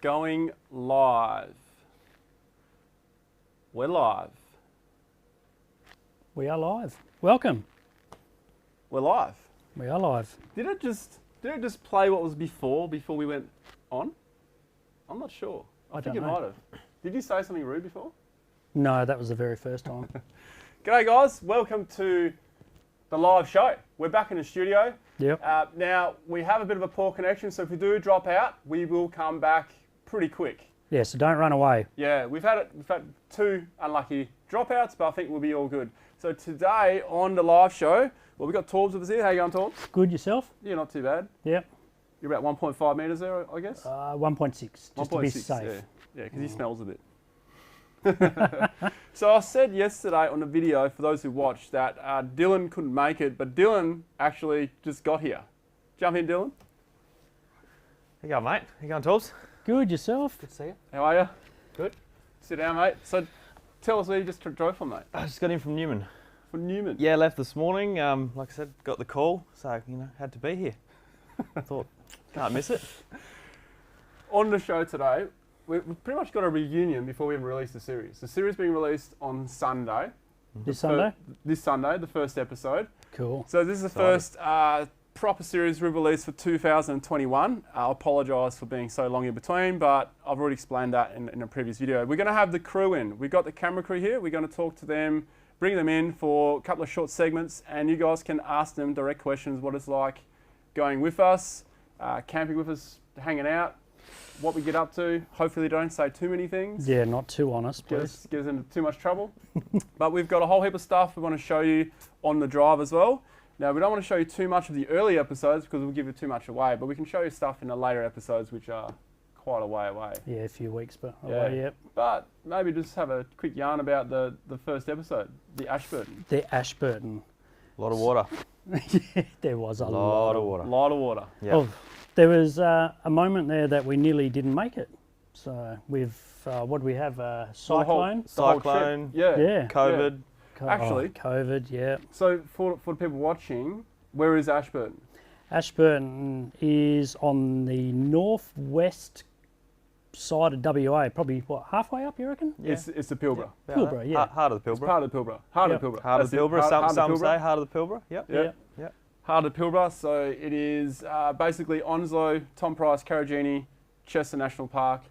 Going live. We're live. We are live. Welcome. We're live. We are live. Did it just play what was before we went on? I'm not sure. I think it might have. Did you say something rude before? No, that was the very first time. G'day guys, welcome to the live show. We're back in the studio. Yep. Now, we have a bit of a poor connection, so if we do drop out, we will come back pretty quick. Yeah, so don't run away. Yeah, we've had two unlucky dropouts, but I think we'll be all good. So today on the live show, well, we've got Torbs with us here. How you going, Torbs? Good yourself? Yeah, not too bad. Yep. You're about 1.5 metres there, I guess? 1.6, just to be safe. Yeah, because he smells a bit. So I said yesterday on the video, for those who watched, that Dylan couldn't make it, but Dylan actually just got here. Jump in, Dylan. How you going, mate? How you going, Torbs? Good yourself? Good to see you. How are you? Good. Sit down, mate. So tell us where you just drove from, mate. I just got in from Newman. From Newman? Yeah, left this morning. Like I said, got the call, so, had to be here. I thought, can't miss it. On the show today, we've pretty much got a reunion before we even release the series. The series being released on Sunday. This Sunday? This Sunday, the first episode. Cool. So this is the first proper series we've released for 2021. I apologise for being so long in between, but I've already explained that in a previous video. We're going to have the crew in. We've got the camera crew here. We're going to talk to them, bring them in for a couple of short segments, and you guys can ask them direct questions, what it's like going with us, camping with us, hanging out, what we get up to. Hopefully don't say too many things. Yeah, not too honest, please. Gives into too much trouble. But we've got a whole heap of stuff we want to show you on the drive as well. Now, we don't want to show you too much of the early episodes because we'll give you too much away, but we can show you stuff in the later episodes which are quite a way away. Yeah, a few weeks, but Yeah. yep. But maybe just have a quick yarn about the first episode, the Ashburton. The Ashburton. A lot of water. Yeah, there was a lot of water. A lot of water. Yeah. Oh, there was a moment there that we nearly didn't make it. So we've, what do we have, cyclone? The whole trip. Cyclone. Yeah. COVID. Actually- COVID, yeah. So for the people watching, where is Ashburton? Ashburton is on the northwest side of WA, probably halfway up, you reckon? Yeah. It's the Pilbara. About Pilbara, that. yeah. Heart of the It's Pilbara. part of the Pilbara. Heart of the Pilbara. Heart of That's the it. Pilbara. Heart of Some the say Pilbara. Heart of the Pilbara. Yep. Yeah. Yep. Heart of the Pilbara. So it is basically Onslow, Tom Price, Karajini, Chester National Park.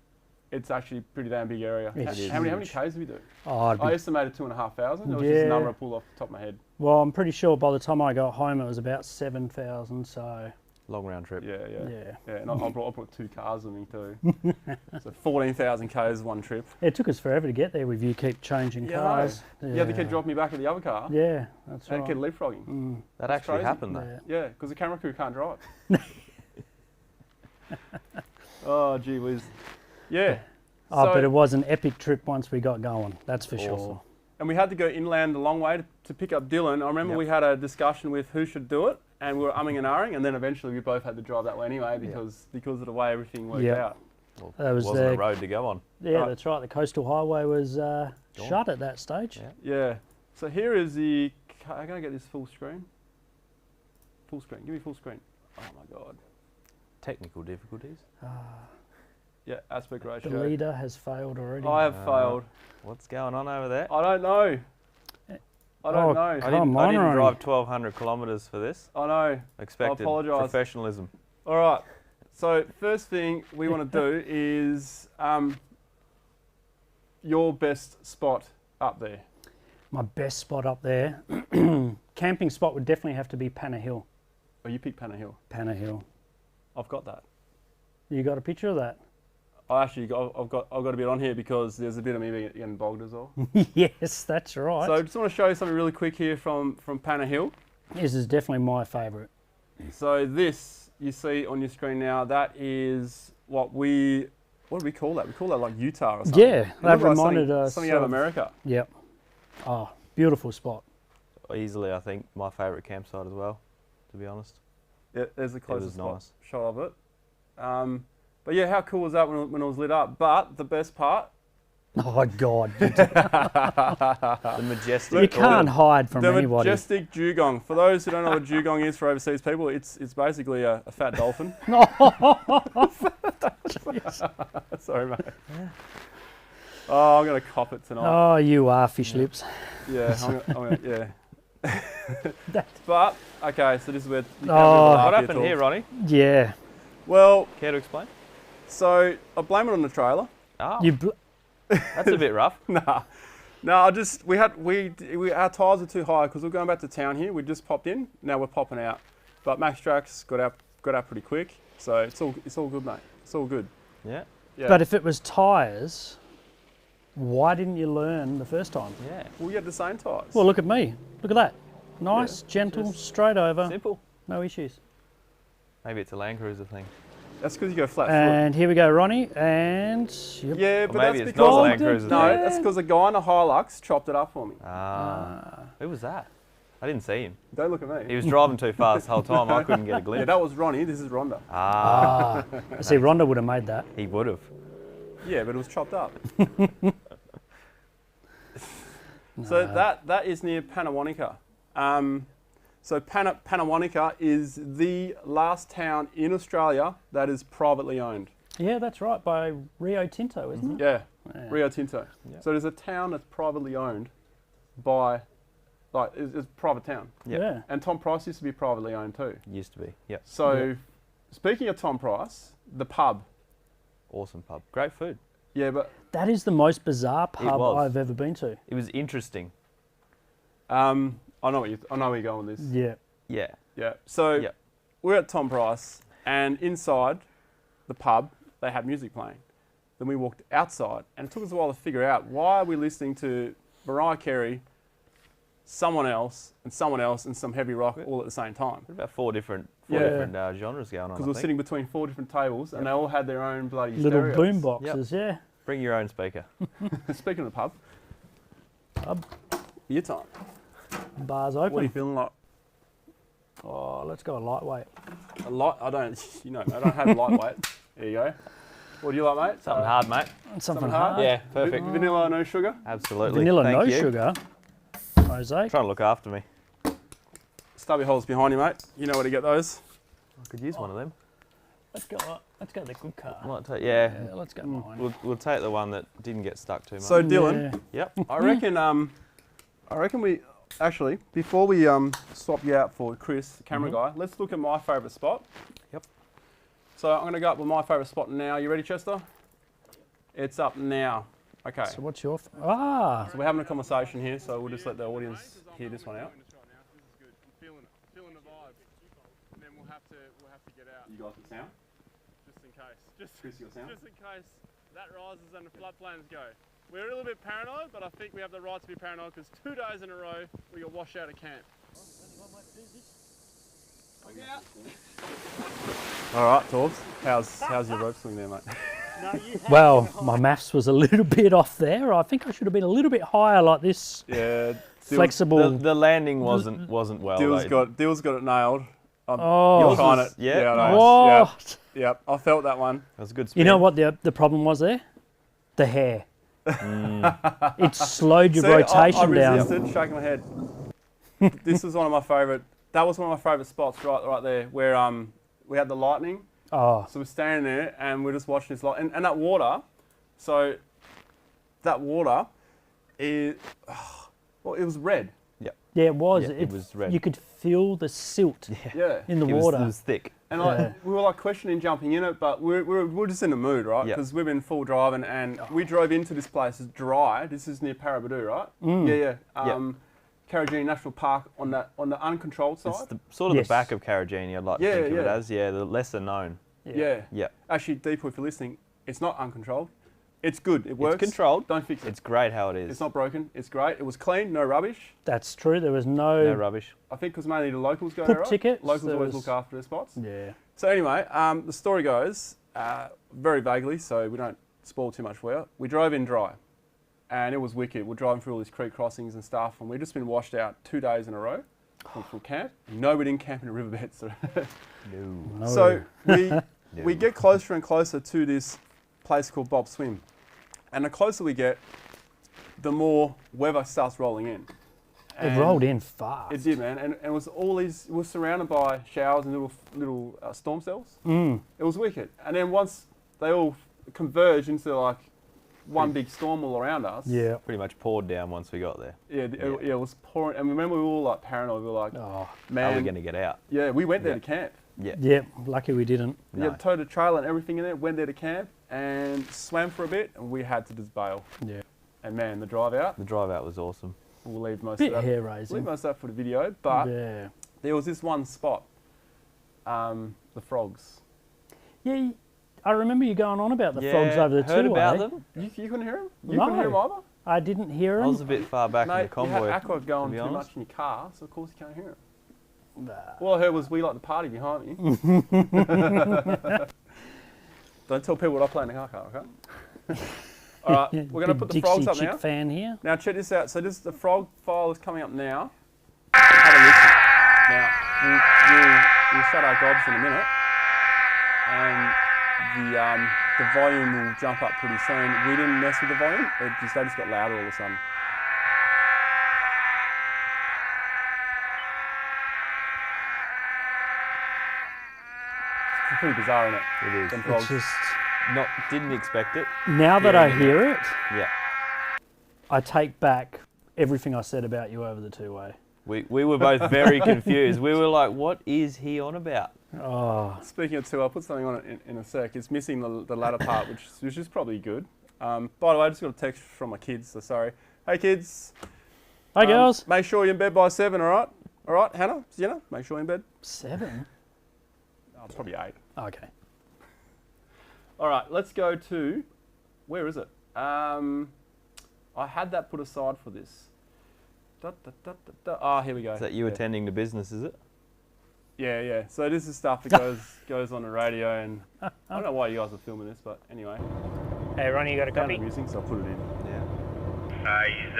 It's actually a pretty damn big area. It's How many huge. Ks do we do? Oh, it'd be I estimated 2,500. It was just a Yeah. number I pulled off the top of my head. Well, I'm pretty sure by the time I got home, it was about 7,000. So Long round trip. yeah, And I brought 2 cars with me too. So 14,000 Ks one trip. it took us forever to get there with you keep changing Yeah, I know. cars. You had to keep dropping me back at the other car. Yeah, that's And right. keep leapfrogging. That That's actually crazy. happened though. Yeah. Yeah, because the camera crew can't drive. Oh, gee whiz. Yeah. Oh, So- but it was an epic trip once we got going. That's for Awesome. sure. And we had to go inland a long way to pick up Dylan. I remember Yep. we had a discussion with who should do it, and we were umming and ahhing, and then eventually we both had to drive that way anyway because of the way everything worked Yep. out. Well, That was wasn't the- a road to go on. Yeah, Right. that's right. The coastal highway was shut at that stage. Yeah. Yeah. So here is the. I'm going to get this full screen. Full screen. Give me full screen. Oh my God. Technical difficulties. Yeah, aspect The ratio. leader has failed already. I have failed. What's going on over there? I don't know. I don't Oh, know. I Come on, didn't Ronny. drive 1,200 kilometres for this. I know. Expected apologise. professionalism. All right. So first thing we want to do is your best spot up there. My best spot up there, camping spot would definitely have to be Panna Hill. Oh, you picked Panna Hill. Panna Hill. I've got that. You got a picture of that? I've got a bit on here because there's a bit of me getting bogged as well. Yes, that's right. So I just want to show you something really quick here from Panna Hill. This is definitely my favourite. So this you see on your screen now, that is what do we call that? We call that like Utah or something. Yeah, It that looks like reminded something, us something out of of- America. Yep. Oh, beautiful spot. Easily, I think, my favourite campsite as well, to be honest. Yeah, there's the closest was nice. shot of it. But yeah, how cool was that when it was lit up? But the best part, Oh, God. The majestic. You can't hide from the anybody. majestic dugong. For those who don't know what dugong is for overseas people, it's basically a fat dolphin. Sorry, mate. Oh, I'm gonna cop it tonight. Oh, you are fish lips. Yeah, yeah. But okay, so this is where. What happened here, Ronnie? Yeah. Well, Care to explain? so I blame it on the trailer. Oh, You that's a bit rough. Nah, no, our tyres are too high because we're going back to town here. We just popped in. Now we're popping out, but Max Trax got out pretty quick. So it's all good, mate. It's all good. Yeah. Yeah. But if it was tyres, why didn't you learn the first time? Yeah. we had the same tyres. Well, look at me. Look at that. Nice, gentle, straight over. Simple. No issues. Maybe it's a Land Cruiser thing. That's because you go flat foot. And here we go, Ronnie. And yep. Yeah, Or but maybe that's it's not a because Land Cruiser no, thing. that's because a guy in a Hilux chopped it up for me. Who was that? I didn't see him. Don't look at me. He was driving too fast the whole time. I couldn't get a glimpse. Yeah, that was Ronnie. This is Rhonda. See, Rhonda would have made that. He would have. Yeah, but it was chopped up. So that is near Panawanika. So Panawanika is the last town in Australia that is privately owned. Yeah, that's right, by Rio Tinto, isn't it? Yeah, Yeah. Rio Tinto. Yeah. So there's a town that's privately owned by, like, it's a private town. Yep. Yeah. And Tom Price used to be privately owned too. Used to be. Yep. So, speaking of Tom Price, the pub. Awesome pub. Great food. Yeah, but That is the most bizarre pub was. I've ever been to. It was interesting. I know where you're going with this. Yeah. Yeah. Yeah. So Yep. we're at Tom Price, and inside the pub they had music playing. Then we walked outside, and it took us a while to figure out why are we listening to Mariah Carey, someone else, and some heavy rock all at the same time. About four different Yeah. genres going on. Because I we're think. sitting between 4 different tables, and they all had their own bloody Little stereos. boom boxes, yeah. Bring your own speaker. Speaking of the pub, Pub, your time. bars What are you open. feeling like? Oh, let's go a lightweight. A lot. I don't. I don't have lightweight. There you go. What do you like, mate? Something hard, mate. Something hard? hard. Yeah, perfect. Vanilla, no sugar. Absolutely. Vanilla, Thank no you. sugar. Jose. Trying to look after me. Stubby holes behind you, mate. You know where to get those. I could use one of them. Let's go the good car. Might take, yeah. Yeah, let's go mine. We'll take the one that didn't get stuck too much. So Dylan, Yeah. yep. I reckon we actually before we swap you out for Chris, the camera guy, let's look at my favourite spot. Yep. So I'm going to go up with my favourite spot now. You ready, Chester? It's up now. Okay. So what's your... Ah! So we're having a conversation here, so we'll just let the audience hear this one out. This is good. I'm feeling it. Feeling the vibe. And then we'll have to get out You got the sound? just in case. Chris, you got sound? Just in case that rises and the floodplains go. We're a little bit paranoid, but I think we have the right to be paranoid because 2 days in a row we got washed out of camp. All right, Torbs. How's your rope swing there, mate? Well, my maths was a little bit off there. I think I should have been a little bit higher like this. Yeah. Flexible. The landing wasn't well. Dill's though. got it nailed. Oh, Yours trying was- it. yeah, I know. what? Yep. I felt that one. That was a good spin. You know what the problem was there? The hair. It slowed your See, rotation I down. resisted, shaking my head. This was one of my favourite. That was one of my favourite spots, right there, where we had the lightning. Oh, So we're standing there and we're just watching this light, and that water. So that water is, well, it was red. yeah, it was. Yeah, it was red. You could feel the silt Yeah. in the it water. was thick. And Yeah. we were like questioning jumping in it, but we're just in the mood, right? Yep. Because we've been full driving, and we drove into this place. It's dry. This is near Parabadoo, right? Yeah. Karajini National Park on the uncontrolled side. It's the, sort of Yes. the back of Karajini, I'd like to Yeah, think of it yeah. as. Yeah, the lesser known. Yeah. Yeah. Actually, Deepu, if you're listening, it's not uncontrolled. It's good. It works. It's controlled. Don't fix it. It's great how it is. It's not broken. It's great. It was clean. No rubbish. That's true. There was no no. rubbish. I think because mainly the locals go Poop there, right? tickets, Locals there always was- look after their spots. Yeah. So anyway, the story goes very vaguely, so we don't spoil too much for you. We drove in dry, and it was wicked. We're driving through all these creek crossings and stuff, and we've just been washed out 2 days in a row from camp. No, we didn't camp in a riverbed. So, No. so we get closer and closer to this place called Bob Swim, and the closer we get, the more weather starts rolling in. it And rolled in fast. It did, man, and it was all these. It was surrounded by showers and little storm cells. Mm. It was wicked. And then once they all converged into like one big storm all around us. Yeah. Pretty much poured down once we got there. Yeah, it was pouring. And remember, we were all like paranoid. We were like, Oh. man. How are we going to get out? Yeah, we went there to camp. Yeah. Yeah. Lucky we didn't. We No. had towed a trailer and everything in there, went there to camp and swam for a bit, and we had to just bail. Yeah. And man, the drive out, The drive out was awesome. we'll leave most Bit of that. hair Leave raising. most of that for the video, but Yeah. there was this one spot, the frogs. Yeah. I remember you going on about the frogs over the heard two-way. about them. You couldn't hear them? You No. couldn't hear them either? I didn't hear I was a them. bit far back in Mate, the convoy. you had aqua going to be too honest. much in your car, so of course you can't hear them. Nah. All I heard was we like the party behind me. Don't tell people what I play in the car, okay? All right, we're going to Big put the Dixie frogs up chick now. fan here. Now check this out. So this the frog file is coming up now. Have a listen. Now we'll shut our gobs in a minute, and the volume will jump up pretty soon. We didn't mess with the volume. They just got louder all of a sudden. It's pretty bizarre, isn't it? It is. Them It's frogs. just Didn't expect it. now that I hear it, Yeah. I take back everything I said about you over the two-way. We were both very confused. We were like, what is he on about? Oh, Speaking of two, I'll put something on it in a sec. It's missing the latter part, which is probably good. By the way, I just got a text from my kids, so sorry. Hey kids. hi girls. Make sure you're in bed by 7, all right? All right, Hannah, Sienna, make sure you're in bed. 7. Oh, probably 8. Okay. All right, let's go to, where is it? I had that put aside for this. Ah, here we go. Is that you Yeah. attending to business, is it? Yeah. So this is stuff that goes on the radio, and I don't know why you guys are filming this, but anyway. Hey Ronny, you got a Found copy? the music, so I'll put it in. Yeah. He's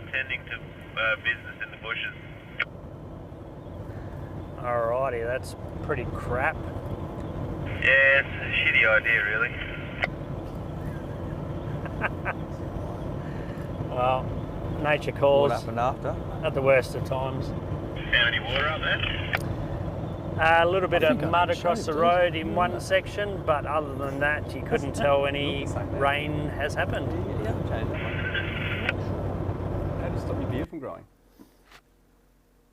attending to business in the bushes. Alrighty, that's pretty crap. Yeah, it's a shitty idea, really. Well, nature What calls happened after? at the worst of times. Found any water up there? A little bit of think I mud can across show the you, road in one section, but other than that, you couldn't tell any Looks like that. rain has happened. Yeah, change that one. How do you stop your beard from growing?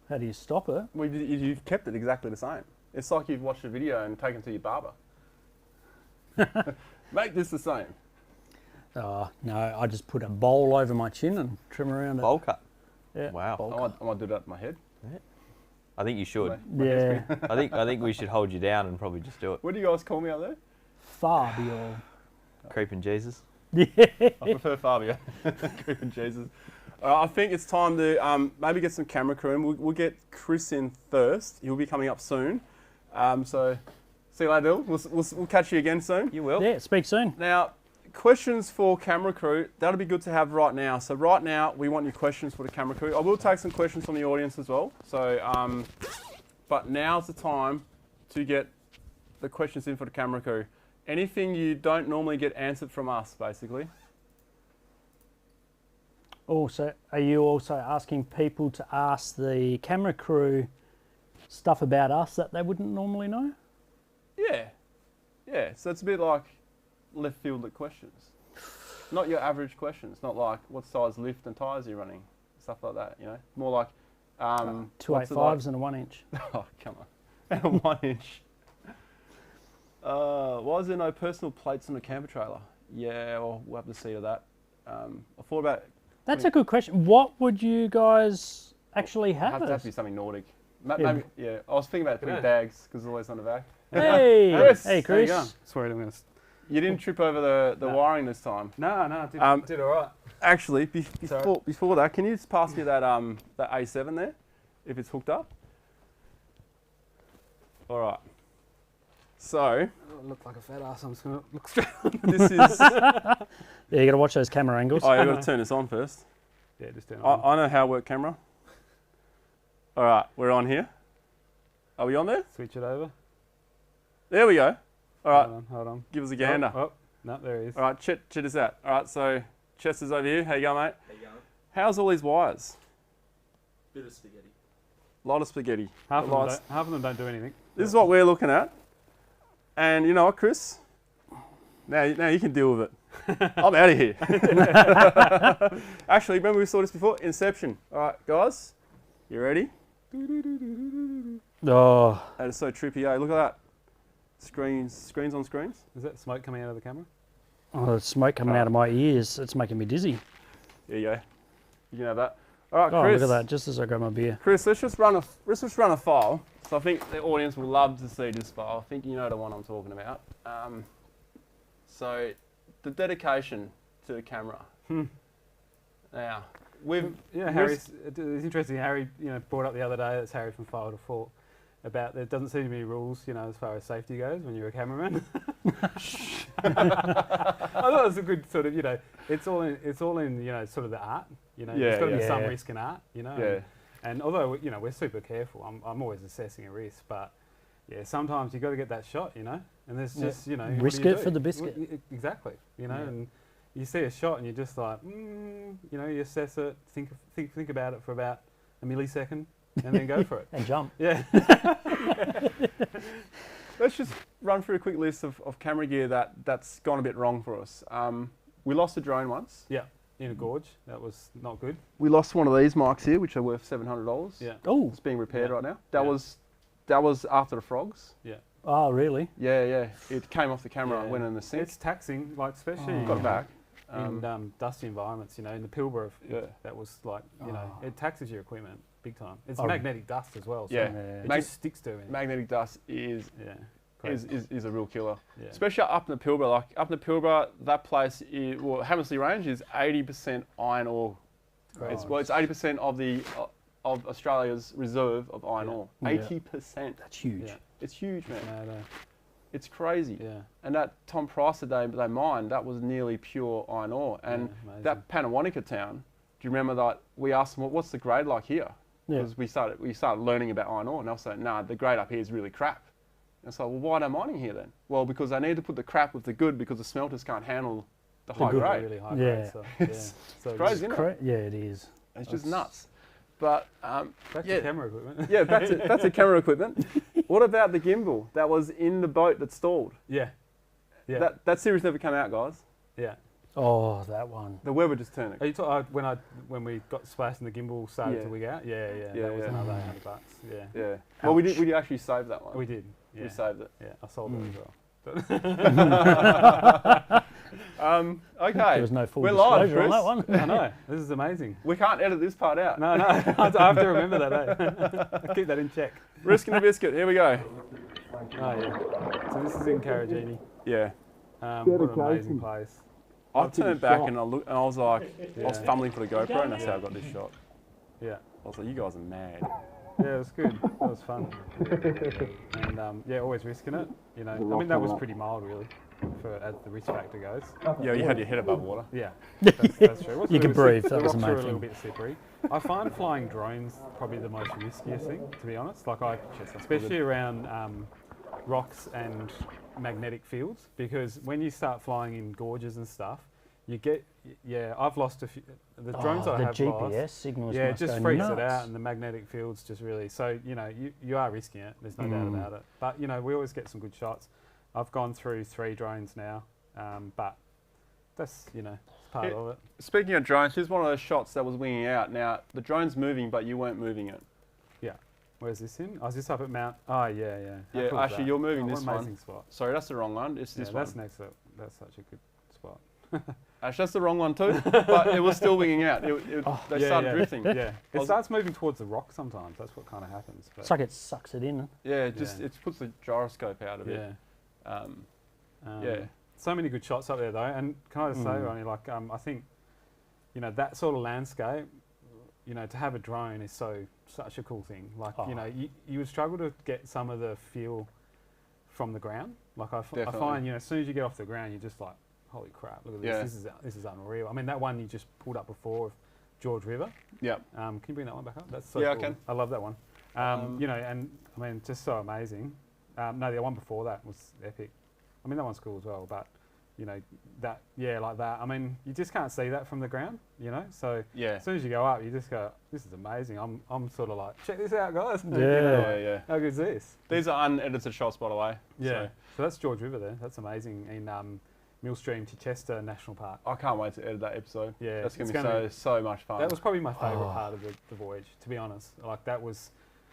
How do you stop it? Well, you've kept it exactly the same. It's like you've watched a video and taken it to your barber. Make this the same. Oh, no, I just put a bowl over my chin and trim around Bowl cut. it. Yeah, Wow. bowl I might do that to my head. I think you should. Yeah, I think we should hold you down and probably just do it. What do you guys call me out there? Fabio. Creeping Jesus. Yeah. I prefer Fabio. Creeping Jesus. I think it's time to maybe get some camera crew in. We'll get Chris in first. He'll be coming up soon. So see you later, Dill. We'll catch you again soon. You will. Yeah, speak soon. Now, questions for camera crew, that'll be good to have right now. So right now, we want your questions for the camera crew. I will take some questions from the audience as well. So, but now's the time to get the questions in for the camera crew. Anything you don't normally get answered from us, basically. Also, are you also asking people to ask the camera crew stuff about us that they wouldn't normally know? Yeah. So it's a bit like left field questions. Not your average questions. Not like what size lift and tyres are you running, stuff like that. You know, more like 285s and a 1 inch. Oh, come on. And a 1 inch. Why is there no personal plates on the camper trailer? Yeah, well, we'll have to see to that. I thought about... That's a good question. What would you guys actually have? Have to be something Nordic. Yeah. Maybe, yeah, I was thinking about putting bags because it's always on the back. Hey, Chris, hey, how you Chris. going? Sweet, I'm gonna. You didn't trip over the wiring this time. No, I did all right. Actually, before that, can you just pass me that that A7 there, if it's hooked up? All right. So I look like a fat ass. I'm just gonna look straight. this is. Yeah, you got to watch those camera angles. Oh, you got to turn this on first. Yeah, just turn it on. I know how to work camera. All right, we're on here. Are we on there? Switch it over. There we go. All right, Hold on. give us a gander. Oh, no, there he is. All right, check this out. All right, so Chester's over here. How you going, mate? How you going? How's all these wires? Bit of spaghetti. A lot of spaghetti. Half The of, lights. them don't do anything. This is what we're looking at. And you know what, Chris? Now you can deal with it. I'm out of here. Actually, remember we saw this before? Inception. All right, guys, you ready? Oh, That is so trippy, eh? Look at that. Screens on screens. Is that smoke coming out of the camera? oh, there's smoke coming out of my ears. It's making me dizzy. There you go. You can have that. All right, Oh, Chris. look at that, just as I grab my beer. Chris, let's just run a file. So I think the audience will love to see this file. I think you know the one I'm talking about. So the dedication to the camera. Now, Harry's. It's interesting. Harry, brought up the other day. That's Harry from File to Fort. About there doesn't seem to be rules, as far as safety goes when you're a cameraman. I thought it was a good sort of, it's all in, sort of the art. There's got to be some risk in art, Yeah. And although we're super careful, I'm always assessing a risk, but yeah, sometimes you got to get that shot, and there's just Risk it for the biscuit. Exactly, and you see a shot and you're just like, you assess it, think about it for about a millisecond, and then go for it. And jump. Yeah. Let's just run through a quick list of camera gear that's gone a bit wrong for us. We lost a drone once. Yeah. In a gorge, that was not good. We lost one of these mics here, which are worth $700. Yeah. Oh. It's being repaired right now. Yeah. That was after the frogs. Yeah. Oh, really? Yeah. It came off the camera and Yeah. went in the sink. It's taxing, like especially Got it back. in dusty environments. In the Pilbara, Yeah. that was like, it taxes your equipment big time. It's Oh. magnetic dust as well. So Yeah. it Mag- just sticks to it. Magnetic dust is Yeah. a real killer. Yeah. Especially up in the Pilbara. Like up in the Pilbara, that place Hammersley Range is 80% iron ore. It's 80% of Australia's reserve of iron ore. 80%. That's huge. Yeah. It's huge, man. No. It's crazy. Yeah. And that Tom Price they mined, that was nearly pure iron ore. And amazing. that Panawanica town, do you remember that we asked them, what's the grade like here? Yeah. Because we started learning about iron ore, and they'll say, nah, the grade up here is really crap. And so, well, why are they mining here then? Well, because they need to put the crap with the good because the smelters can't handle the high good. grade. Really high Yeah. grade stuff. It's So crazy, isn't it? Yeah, it is. It's just nuts. But back yeah. to camera equipment. yeah, back to camera equipment. What about the gimbal that was in the boat that stalled? Yeah. Yeah. That series never came out, guys. Yeah. Oh, that one. The Weber just turned Are it. you when we got space and the gimbal started Yeah. to wig out? Yeah. Yeah, That was yeah. another $800. Yeah. Yeah. Well, we did actually save that one. We did. Yeah. We saved it. Yeah. I sold it as well. Okay. There was no full We're live, disclosure on Chris. that one. I know. This is amazing. We can't edit this part out. No. I have to remember that. Eh? Keep that in check. Risk and a biscuit. Here we go. Oh yeah. So this is in Karajini. Yeah. What an amazing place. I turned back and I was like, I was Yeah. fumbling for the GoPro, and that's how I got this shot. Yeah. I was like, you guys are mad. Yeah, it was good. That was fun. And yeah, always risking it. I mean, that was pretty mild, really, for as the risk factor goes. Yeah, you had your head above water. Yeah, that's true. What's You the can risk? breathe, The that was the rocks main are a little thing. bit slippery. I find flying drones probably the most riskiest thing, to be honest. Like especially around rocks and magnetic fields, because when you start flying in gorges and stuff, you get I've lost a few. The drones I the have GPS lost. signals Yeah, it must just go freaks nuts. it out, and the magnetic fields just really. So you are risking it. There's no doubt about it. But we always get some good shots. I've gone through 3 drones now, but that's it's part of it. Speaking of drones, here's one of those shots that was winging out. Now, the drone's moving, but you weren't moving it. Yeah. Where's this in? I was just up at Mount. Oh yeah. How Yeah, cool is actually, that? you're moving what this an one. amazing spot. Sorry, that's the wrong one. It's this one. That's next up. That's such a good spot. Actually, that's the wrong one too, but it was still winging out. They started drifting. Yeah, it starts moving towards the rock sometimes. That's what kind of happens. But It's like it sucks it in. Yeah, it puts the gyroscope out of it. yeah. So many good shots up there though, and can I just say, Ronny, like I think, that sort of landscape, to have a drone is such a cool thing. Like you would struggle to get some of the feel from the ground. Like I find, as soon as you get off the ground, you're just like, holy crap, look at this. Yeah. This is unreal. I mean, that one you just pulled up before of George River. Yeah. Can you bring that one back up? That's so Yeah, I cool. can. I love that one. And I mean, just so amazing. No, the one before that was epic. I mean, that one's cool as well, but like that. I mean, you just can't see that from the ground, So Yeah. as soon as you go up, you just go, this is amazing. I'm sort of like, check this out, guys. Yeah. How good is this? These are unedited shots, by the way. Yeah. So that's George River there. That's amazing in Millstream Chichester National Park. I can't wait to edit that episode. Yeah, that's going it's to be so much fun. That was probably my favourite part of the voyage, to be honest. Like that place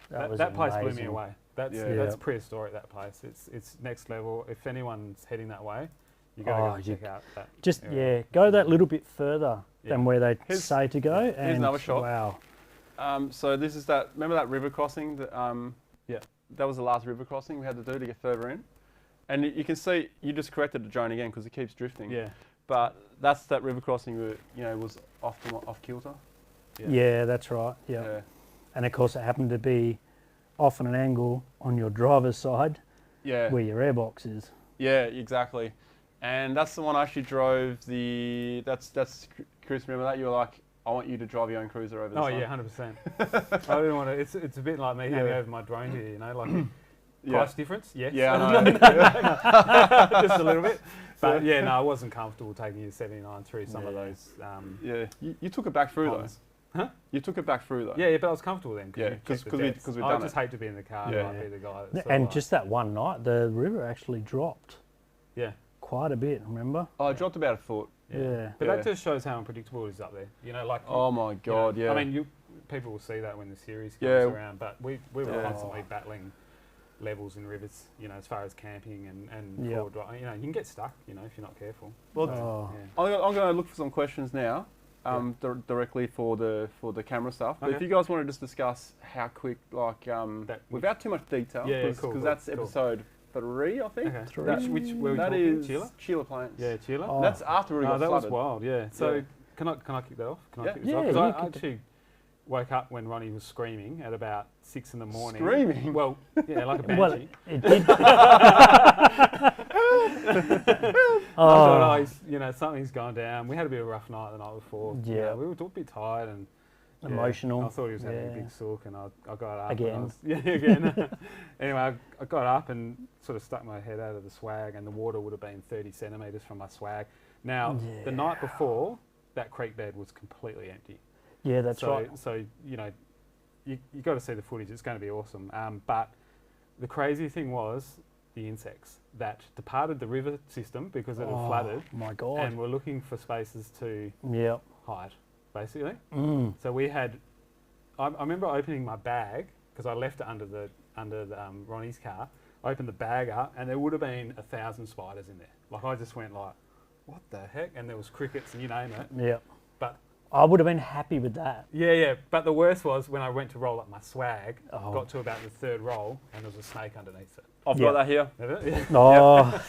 blew me away. That's prehistoric. That place. It's next level. If anyone's heading that way, you got to go and check out that. Just go that little bit further than where they say to go. And here's another shot. Wow. So this is that. Remember that river crossing? That was the last river crossing we had to do to get further in. And you can see you just corrected the drone again because it keeps drifting. Yeah. But that's that river crossing that was off kilter. Yeah, that's right. Yeah. And of course, it happened to be off on an angle on your driver's side. Yeah. Where your airbox is. Yeah, exactly. And that's the one I actually drove. That's Chris. Remember that? You were like, I want you to drive your own cruiser over this one. Yeah, 100%. I didn't want to. It's a bit like me handing over my drone here. You know, like price difference. Yes. Yeah, I know. Just a little bit. But no, I wasn't comfortable taking your 79 through some of those. You took it back through though. Huh? You took it back through though. Yeah, but I was comfortable then. Because we've done it. I just hate to be in the car. Yeah. And be the guy. That's And just that one night, the river actually dropped. Yeah. Quite a bit. Remember? Oh, it dropped about a foot. Yeah. But that just shows how unpredictable it is up there. You know, like. Oh my God! I mean, people will see that when the series comes around, but we were constantly battling levels in rivers. You know, as far as camping and forward drive. You know, you can get stuck. You know, if you're not careful. Well, I'm going to look for some questions now, directly for the camera stuff. But if you guys want to just discuss how quick, like, without too much detail, because that's episode 3, I think. Okay. 3. That is Chila Plains. Yeah, Chila. Oh. That's after we got that flooded. was wild. Yeah. So can I kick that off? Can I kick this off? Yeah, 'Cause I you actually woke up when Ronny was screaming at about 6 in the morning. Screaming? Well, yeah, like a banshee. Well, it did. I thought, something's gone down. We had a bit of a rough night the night before. Yeah. You know, we were a bit tired and emotional. I thought he was having a big sook, and I got up. Again. Again. Anyway, I got up and sort of stuck my head out of the swag, and the water would have been 30 centimetres from my swag. Now, the night before, that creek bed was completely empty. Yeah, that's right. So, you got to see the footage. It's going to be awesome. But the crazy thing was the insects that departed the river system because it had flooded. My God. And were looking for spaces to hide, basically. So we had, I remember opening my bag because I left it under the Ronnie's car. I opened the bag up and there would have been 1,000 spiders in there. Like I just went like, what the heck? And there was crickets and you name it. Yeah. But I would have been happy with that. Yeah. But the worst was when I went to roll up my swag, got to about the 3rd roll and there was a snake underneath it. I've got that here. Have it? Yeah. Oh.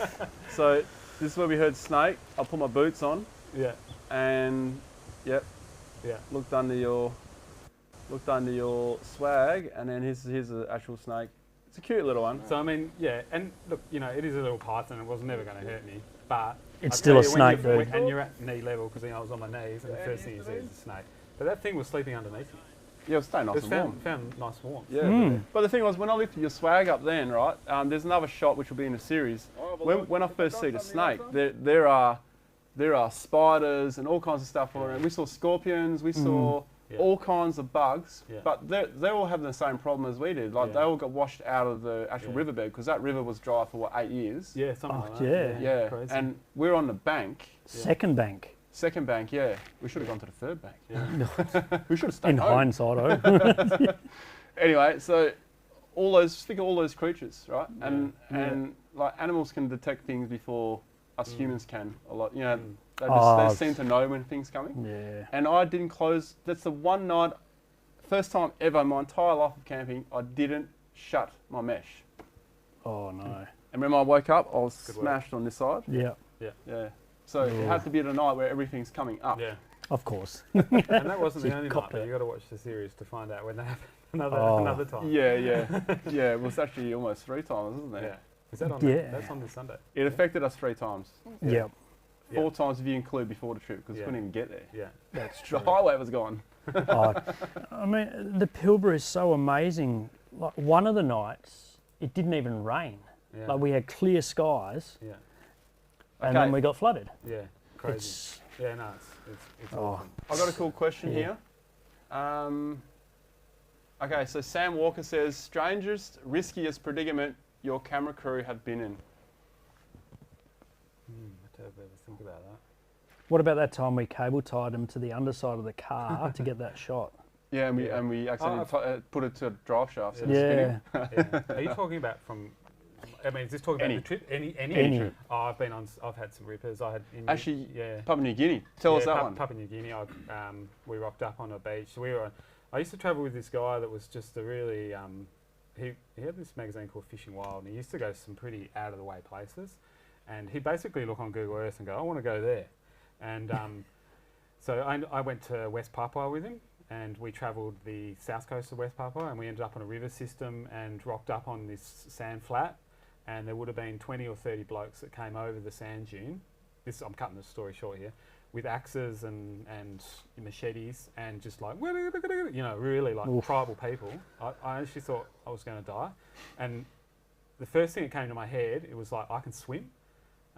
So this is where we heard snake. I'll put my boots on. Yeah. And looked under your swag, and then here's the actual snake. It's a cute little one. So I mean, and look, it is a little python. It was never going to hurt me, but It's still a snake, dude. dude. And you're at knee level because I was on my knees, and the first thing you see is a snake. But that thing was sleeping underneath me. Yeah, it was staying nice and warm. Found nice warmth. Yeah. But the thing was, when I lifted your swag up then, right, there's another shot which will be in the series. When I first see the snake, there are spiders and all kinds of stuff around. We saw scorpions, we saw all kinds of bugs, but they all have the same problem as we did. Like they all got washed out of the actual riverbed because that river was dry for 8 years. Yeah, something like that. Yeah. Crazy. And we're on the bank. Second bank. Second bank, yeah. We should have gone to the 3rd bank. Yeah. We should have stayed In home. hindsight, Anyway, so think of all those creatures, right? And like animals can detect things before us humans can a lot. They seem to know when things coming. Yeah. And I didn't close. That's the one night, first time ever in my entire life of camping, I didn't shut my mesh. Oh no. And when I woke up, I was smashed on this side. Yeah. Yeah. So it had to be at a night where everything's coming up. Yeah. Of course. And that wasn't the only night. copped But it. you got to watch the series to find out when that happened. Oh. Another time. Yeah. Yeah, it was actually almost 3 times, isn't it? Yeah. Is that on? Yeah. That's on this Sunday. It affected us 3 times. Yeah. 4 times if you include before the trip, because we couldn't even get there. Yeah. That's The true. highway was gone. I mean, the Pilbara is so amazing. Like one of the nights, it didn't even rain. Yeah. Like we had clear skies, Yeah. and then we got flooded. Yeah. Crazy. It's It's awesome. I've got a cool question here. Okay, so Sam Walker says, strangest, riskiest predicament your camera crew have been in? ever think about that. What about that time we cable tied him to the underside of the car to get that shot? Yeah, and Yeah. we accidentally put it to a drive shaft. So Yeah. Yeah. Are you talking about from? I mean, is this talking Any. about the trip? Any Any. Oh, I've had some rippers. I had Actually, yeah. Papua New Guinea. Tell us that one. Papua New Guinea. We rocked up on a beach. I used to travel with this guy that was just a really. He had this magazine called Fishing Wild, and he used to go to some pretty out of the way places, and he'd basically look on Google Earth and go, "I want to go there," and so I went to West Papua with him, and we travelled the south coast of West Papua, and we ended up on a river system and rocked up on this sand flat, and there would have been 20 or 30 blokes that came over the sand dune. I'm cutting the story short here, with axes and machetes and just like, you know, really like tribal people. I actually thought I was going to die. And the first thing that came to my head, it was like, I can swim.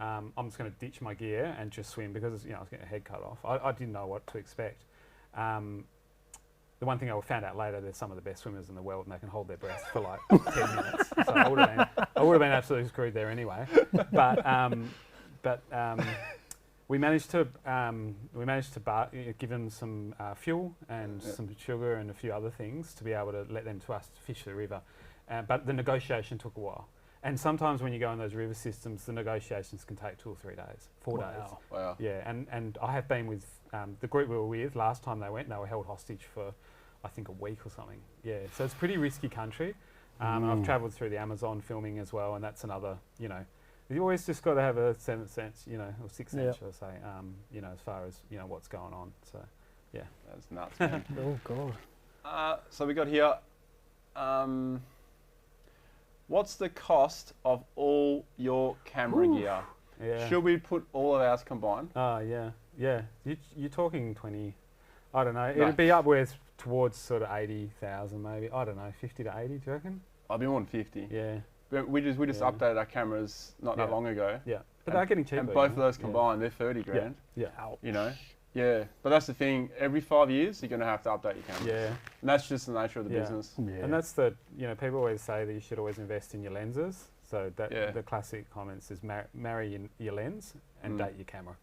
I'm just going to ditch my gear and just swim because, you know, I was getting a head cut off. I didn't know what to expect. The one thing I found out later, they're some of the best swimmers in the world and they can hold their breath for like 10 minutes. So I would have been absolutely screwed there anyway. But we managed to give them some fuel and some sugar and a few other things to be able to let them to us to fish the river. But the negotiation took a while. And sometimes when you go in those river systems, the negotiations can take 2 or 3 days, 4 days. Wow. Yeah, and I have been with the group we were with last time they went. They were held hostage for, I think, a week or something. Yeah, so it's a pretty risky country. I've travelled through the Amazon filming as well, and that's another, you know, you always just got to have a 7th sense, you know, or 6th sense, should I say, you know, as far as, you know, what's going on. So, yeah. That's nuts, man. Oh, God. So we got here, what's the cost of all your camera gear? Yeah. Should we put all of ours combined? Oh, yeah. Yeah. You're talking 20, I don't know. No. It'd be upwards towards sort of 80,000 maybe. I don't know, 50 to 80, do you reckon? I'll be more than 50. Yeah. But we just Yeah. updated our cameras not that long ago. Yeah. But And- they're getting cheaper. And both you of know? those combined, they're 30 grand. Yeah. You know? Yeah. But that's the thing, every 5 years, you're going to have to update your cameras. Yeah. And that's just the nature of the Yeah. business. Yeah. And that's the, you know, people always say that you should always invest in your lenses. So that the classic comments is marry your lens and date your camera.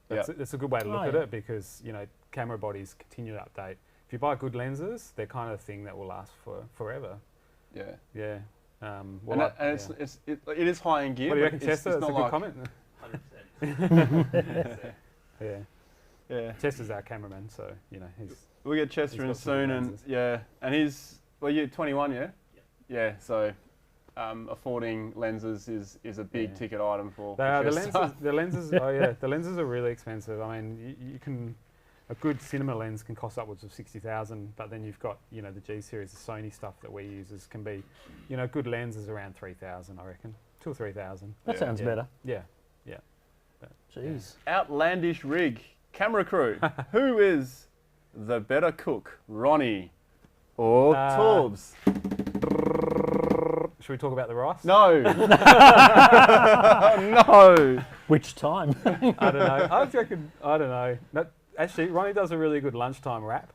That's a good way to look at it because, you know, camera bodies continue to update. If you buy good lenses, they're kind of the thing that will last for forever. Yeah. Yeah. It is high end gear. What do you but reckon, Chester? it's That's a not good like comment. Yeah. Yeah. Chester's our cameraman, so, you know, he's... We'll get Chester He's in got some soon, good and lenses. and he's, well, you're 21, yeah? Yeah, so affording lenses is a big ticket item for The Chester. lenses, oh yeah, the lenses are really expensive. I mean, you can, a good cinema lens can cost upwards of 60,000, but then you've got, you know, the G series, the Sony stuff that we use can be, you know, good lenses around 3,000, I reckon, 2 or 3,000. That sounds better. Yeah. Jeez. Outlandish rig, camera crew. Who is the better cook, Ronny or Torbs? Should we talk about the rice? No. No. Which time? I don't know. I don't know. Actually, Ronny does a really good lunchtime wrap,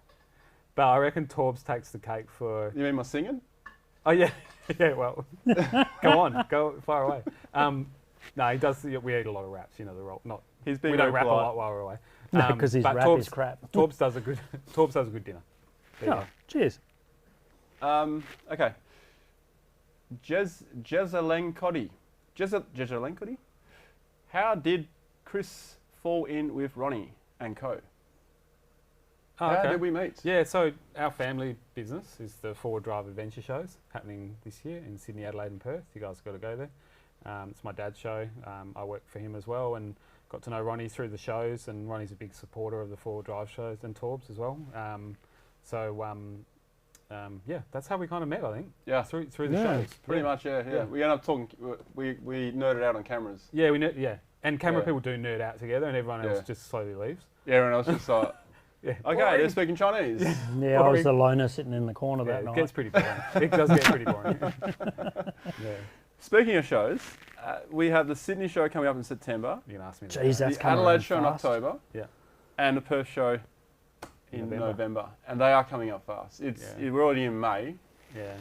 but I reckon Torbs takes the cake for... You mean my singing? Oh, yeah. Yeah, well, go far away. No, he does. We eat a lot of wraps, you know, the roll. Not, He's being we don't very wrap a polite. lot while we're away. No, because his but rap is crap. Torbs does a good dinner. There you Oh, cheers. Okay. Jezalenkodi. Jezalenkodi? How did Chris fall in with Ronny and co? Oh, How okay. did we meet? Yeah, so our family business is the Forward Drive Adventure Shows happening this year in Sydney, Adelaide and Perth. You guys got to go there. It's my dad's show. I work for him as well and got to know Ronny through the shows, and Ronny's a big supporter of the Forward Drive shows and Torbs as well. Yeah, that's how we kind of met, I think. Yeah. Through the shows. Pretty much, yeah. We ended up talking, we nerded out on cameras. Yeah, and camera people do nerd out together, and everyone else just slowly leaves. Yeah, everyone else just like, Yeah. okay, Boring. they're speaking Chinese. Yeah, I was the loner sitting in the corner Yeah, that it night. gets pretty boring. It does get pretty boring. Yeah. Speaking of shows, we have the Sydney show coming up in September, You can ask me. Jeez, that's the coming Adelaide around show in fast. October, Yeah. and the Perth show in November. And they are coming up fast. We're already in May. Yeah.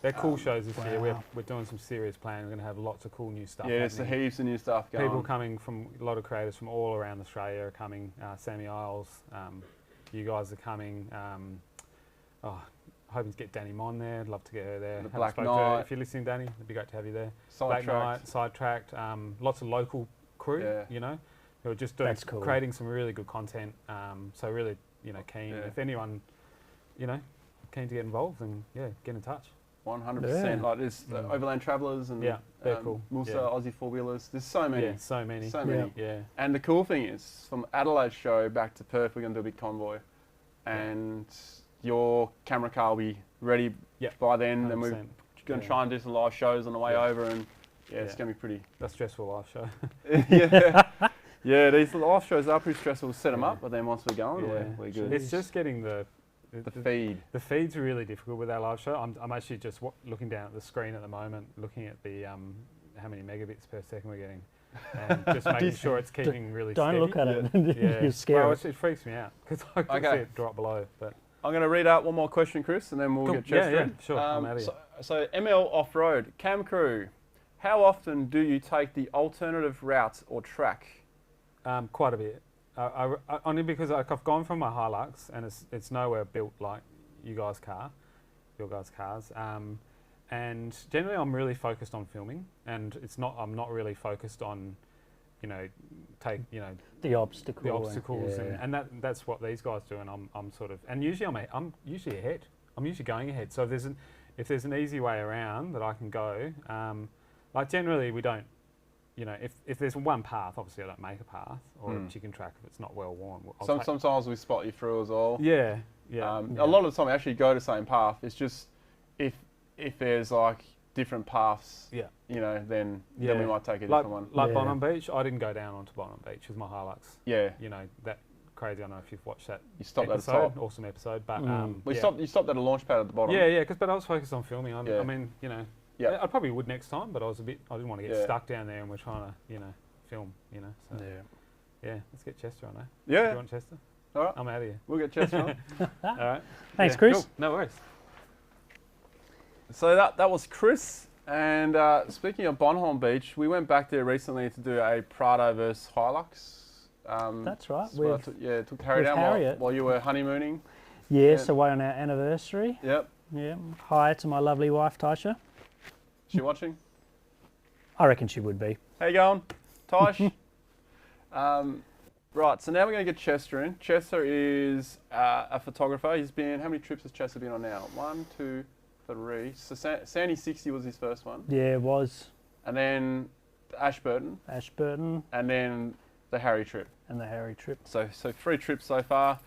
They're cool shows this year. Wow. We're doing some serious planning. We're going to have lots of cool new stuff. Yeah, there's happening. heaps of new stuff going. People coming from, a lot of creators from all around Australia are coming. Sammy Isles, you guys are coming. Hoping to get Danny Mon there. I'd love to get her there. The Haven't Black spoke to her. Knight. If you're listening, Danny, it'd be great to have you there. Black Sidetracked. Knight, Sidetracked. Lots of local crew, Yeah. you know, who are just doing, That's cool. creating some really good content. So really, you know, keen. Yeah. If anyone, you know, keen to get involved, then yeah, get in touch. 100%. Yeah. Like there's the Overland Travellers and Yeah, they're cool. Musa, Yeah. Aussie four-wheelers. There's so many. Yeah, so many. So many. Yeah. And the cool thing is, from Adelaide show back to Perth, we're going to do a big convoy. And your camera car will be ready Yeah, by then. Then 100%. we're going to Yeah. try and do some live shows on the way Yeah. over. And yeah, it's Yeah. going to be pretty. That's stressful live show. yeah. Yeah, these live shows are pretty stressful to set them Yeah. up, but then once we're going, we're good. It's just getting the feed. The feed's really difficult with our live show. I'm actually just looking down at the screen at the moment, looking at the how many megabits per second we're getting, and just making sure it's keeping really Don't steady. look at it. Yeah. You're scared. Well, it freaks me out because I can see Okay. it drop below. But I'm going to read out one more question, Chris, and then we'll Cool. get Chester Yeah, in. sure. I'm out of here. So ML Off-Road, Cam Crew, how often do you take the alternative route or track? Quite a bit. Only because I've gone from my Hilux and it's nowhere built like your guys' cars. And generally I'm really focused on filming, and I'm not really focused on, you know, the obstacles. and that's what these guys do, and I'm sort of, and usually I'm usually ahead. I'm usually going ahead. So if there's an easy way around that I can go, like generally we don't. You know, if there's one path, obviously I don't make a path or a chicken track if it's not well worn. Sometimes we spot you through as well. Yeah. A lot of the time we actually go the same path. It's just if there's like different paths, Yeah. you know, then we might take a like, different one. Like Yeah. Bonhomme Beach, I didn't go down onto Bonhomme Beach with my Hilux. Yeah, You know, that crazy. I don't know if you've watched that you stopped at the episode. top. Awesome episode. But You stopped at a launch pad at the bottom. Yeah, but I was focused on filming. Yeah. I mean, you know, Yeah. I probably would next time, but I didn't want to get Yeah. stuck down there and we're trying to, you know, film, you know. So yeah, let's get Chester on there. Do Yeah. you want Chester? All right. I'm out of here. We'll get Chester on. All right. Thanks, Yeah, Chris. Cool. No worries. So that was Chris. And speaking of Bonhomme Beach, we went back there recently to do a Prado versus Hilux. That's right. So I took Harry with down Harriet. while you were honeymooning. Yes, away on our anniversary. Yep. Yeah. Hi to my lovely wife, Tasha. She watching? I reckon she would be. How you going, Tosh? Right, so now we're going to get Chester in. Chester is a photographer. He's been, how many trips has Chester been on now? 1, 2, 3. So Sandy 60 was his first one. Yeah, it was. And then Ashburton. Ashburton And then the Harry trip. and the Harry trip. So 3 trips so far.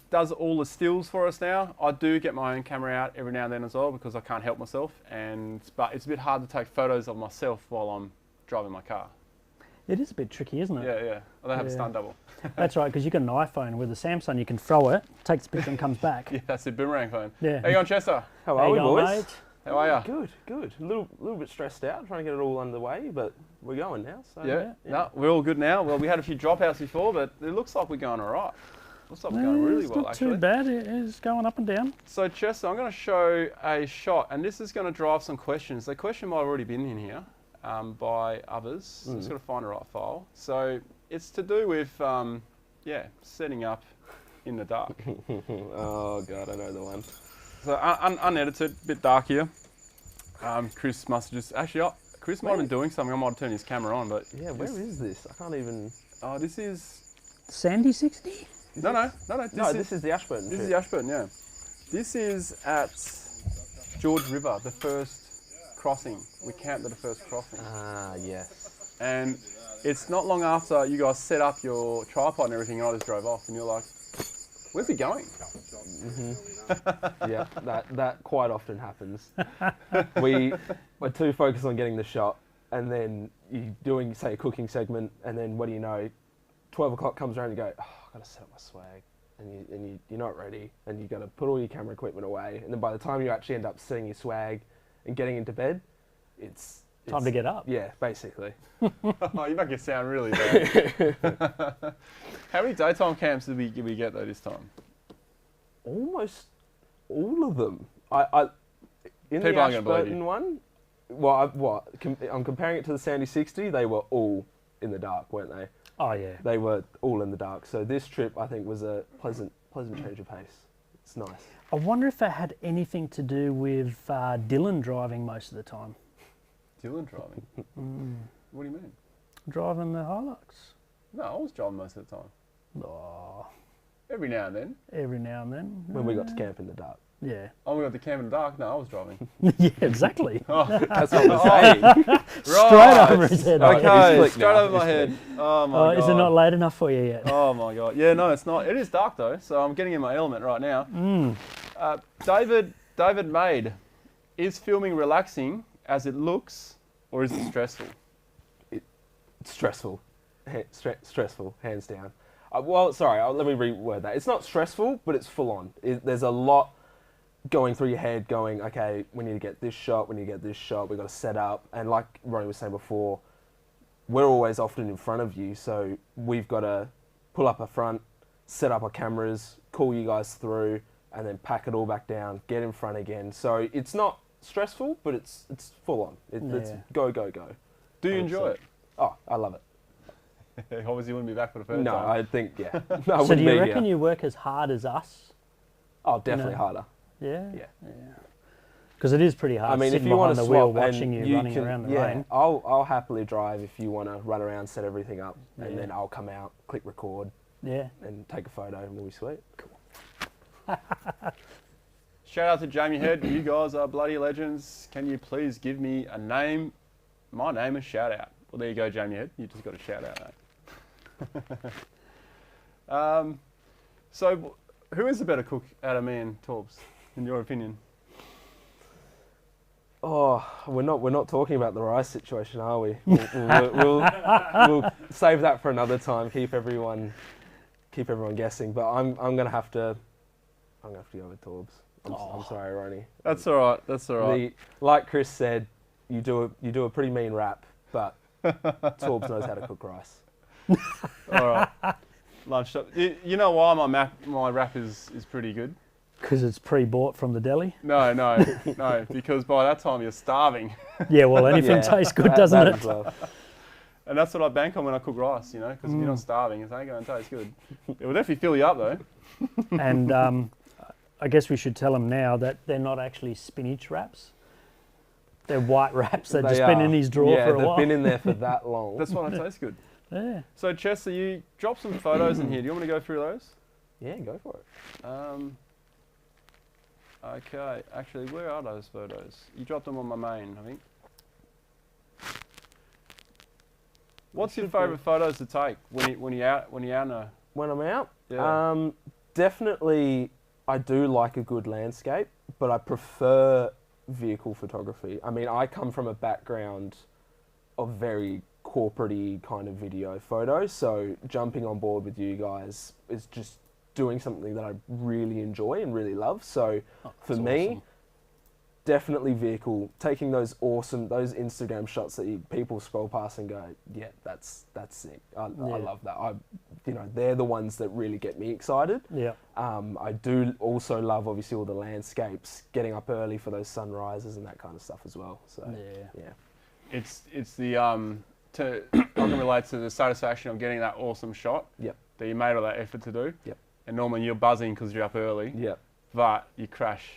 Does all the stills for us now. I do get my own camera out every now and then as well because I can't help myself. But it's a bit hard to take photos of myself while I'm driving my car. It is a bit tricky, isn't it? Yeah. I don't have a Yeah. stunt double. That's right, because you got an iPhone. With a Samsung, you can throw it, takes the picture and comes back. Yeah, that's a boomerang phone. Yeah. How you going, Chester? How How are you we, going, boys? mate? How are ya? Good. A little bit stressed out, trying to get it all underway, but we're going now. So Yeah. No, we're all good now. Well, we had a few dropouts before, but it looks like we're going all right. Looks like we're going really it's well, not actually. too bad. It is going up and down. So, Chester, I'm going to show a shot, and this is going to drive some questions. The question might have already been in here by others. So just got to find the right file. So it's to do with, setting up in the dark. Oh god, I know the one. So unedited, a bit dark here. Chris must have just actually. Chris might have been doing something. I might have turned his camera on, but Yeah, where is this? I can't even. oh, this is Sandy 60? no. This is the Ashburton. This trip. is the Ashburton, yeah. This is at George River, the first crossing. We camped at the first crossing. Ah, yes. And it's not long after you guys set up your tripod and everything, and I just drove off, and you're like, where's he going? Yeah, that quite often happens. We're too focused on getting the shot, and then you're doing, say, a cooking segment, and then what do you know, 12 o'clock comes around and you go, oh, I've got to set up my swag. And you're not ready, and you've got to put all your camera equipment away. And then by the time you actually end up setting your swag and getting into bed, it's Time to get up. Yeah, basically. Oh, you make it sound really bad. How many daytime camps did we get though this time? Almost all of them. In People the aren't gonna believe Ashburton you. one, I'm comparing it to the Sandy 60. They were all in the dark, weren't they? Oh yeah. They were all in the dark. So this trip, I think, was a pleasant change of pace. It's nice. I wonder if it had anything to do with Dylan driving most of the time. Dylan driving. What do you mean? Driving the Hilux. No, I was driving most of the time. Oh, Every now and then. every now and then. When we got to camp in the dark. Yeah. Oh, we got the camp in the dark. No, I was driving. Yeah, exactly. That's what we're saying. Straight over his head. Okay, It's straight flicked now. over my It's head. Oh my Oh, god. is it not late enough for you yet? Oh my god. Yeah, no, it's not. It is dark though, so I'm getting in my element right now. David Maid, is filming relaxing as it looks, or is it stressful? It's stressful. Stressful, hands down. Well, sorry, let me reword that. It's not stressful, but it's full on. There's a lot going through your head going, okay, we need to get this shot, we need to get this shot, we've got to set up. And like Ronny was saying before, we're always often in front of you, so we've got to pull up up front, set up our cameras, call you guys through, and then pack it all back down, get in front again. So it's not stressful, but it's full on. It's go, go, go. Do you enjoy it? Oh, I love it. Obviously, you wouldn't be back for the first No, time. I think, yeah. No, I So wouldn't do you be reckon here. you work as hard as us? Oh, definitely No. harder. Yeah. Yeah. Because it is pretty hard. I mean, if sitting you want behind to the wheel, swap watching and you running can, around the yeah, rain. I'll happily drive if you want to run around, set everything up, and Yeah. then I'll come out, click record, Yeah. and take a photo, and we'll be sweet. Shout out to Jamie Head. You guys are bloody legends. Can you please give me a name? My name is shout out. Well, there you go, Jamie Head. You just got a shout out, mate. So, who is the better cook out of me and Torbs, in your opinion? Oh, we're not talking about the rice situation, are we? We'll save that for another time. Keep everyone guessing. But I'm gonna have to go with Torbs. I'm sorry, Ronny. That's all right. That's all right. Like Chris said, you do a pretty mean rap, but Torbs knows how to cook rice. All right. Lunchtime. You know why my rap is pretty good? Because it's pre-bought from the deli. No. Because by that time you're starving, Yeah, well, anything Yeah, tastes good, that doesn't it? as well. and that's what I bank on when I cook rice. You know, because if you're not starving, it ain't going to taste good. It will definitely fill you up though. And I guess we should tell them now that they're not actually spinach wraps. They're white wraps that They just been are. in his drawer Yeah, for a they've while. been in there for that long. That's why it tastes good. Yeah. So Chester, you dropped some photos in here. Do you want me to go through those? Yeah, go for it. Okay, actually, where are those photos? You dropped them on my main, I think. What's your favourite photos to take when you're out in a... When I'm out, Yeah. definitely I do like a good landscape, but I prefer vehicle photography. I mean, I come from a background of very corporate-y kind of video photos, so jumping on board with you guys is just doing something that I really enjoy and really love. So for me, awesome. definitely vehicle, taking those Instagram shots that people scroll past and go, yeah, that's sick. I love that. They're the ones that really get me excited. Yeah. I do also love obviously all the landscapes, getting up early for those sunrises and that kind of stuff as well. So yeah. It's the I can relate to the satisfaction of getting that awesome shot. Yep. That you made all that effort to do. Yep. And normally you're buzzing because you're up early. Yep. But you crash.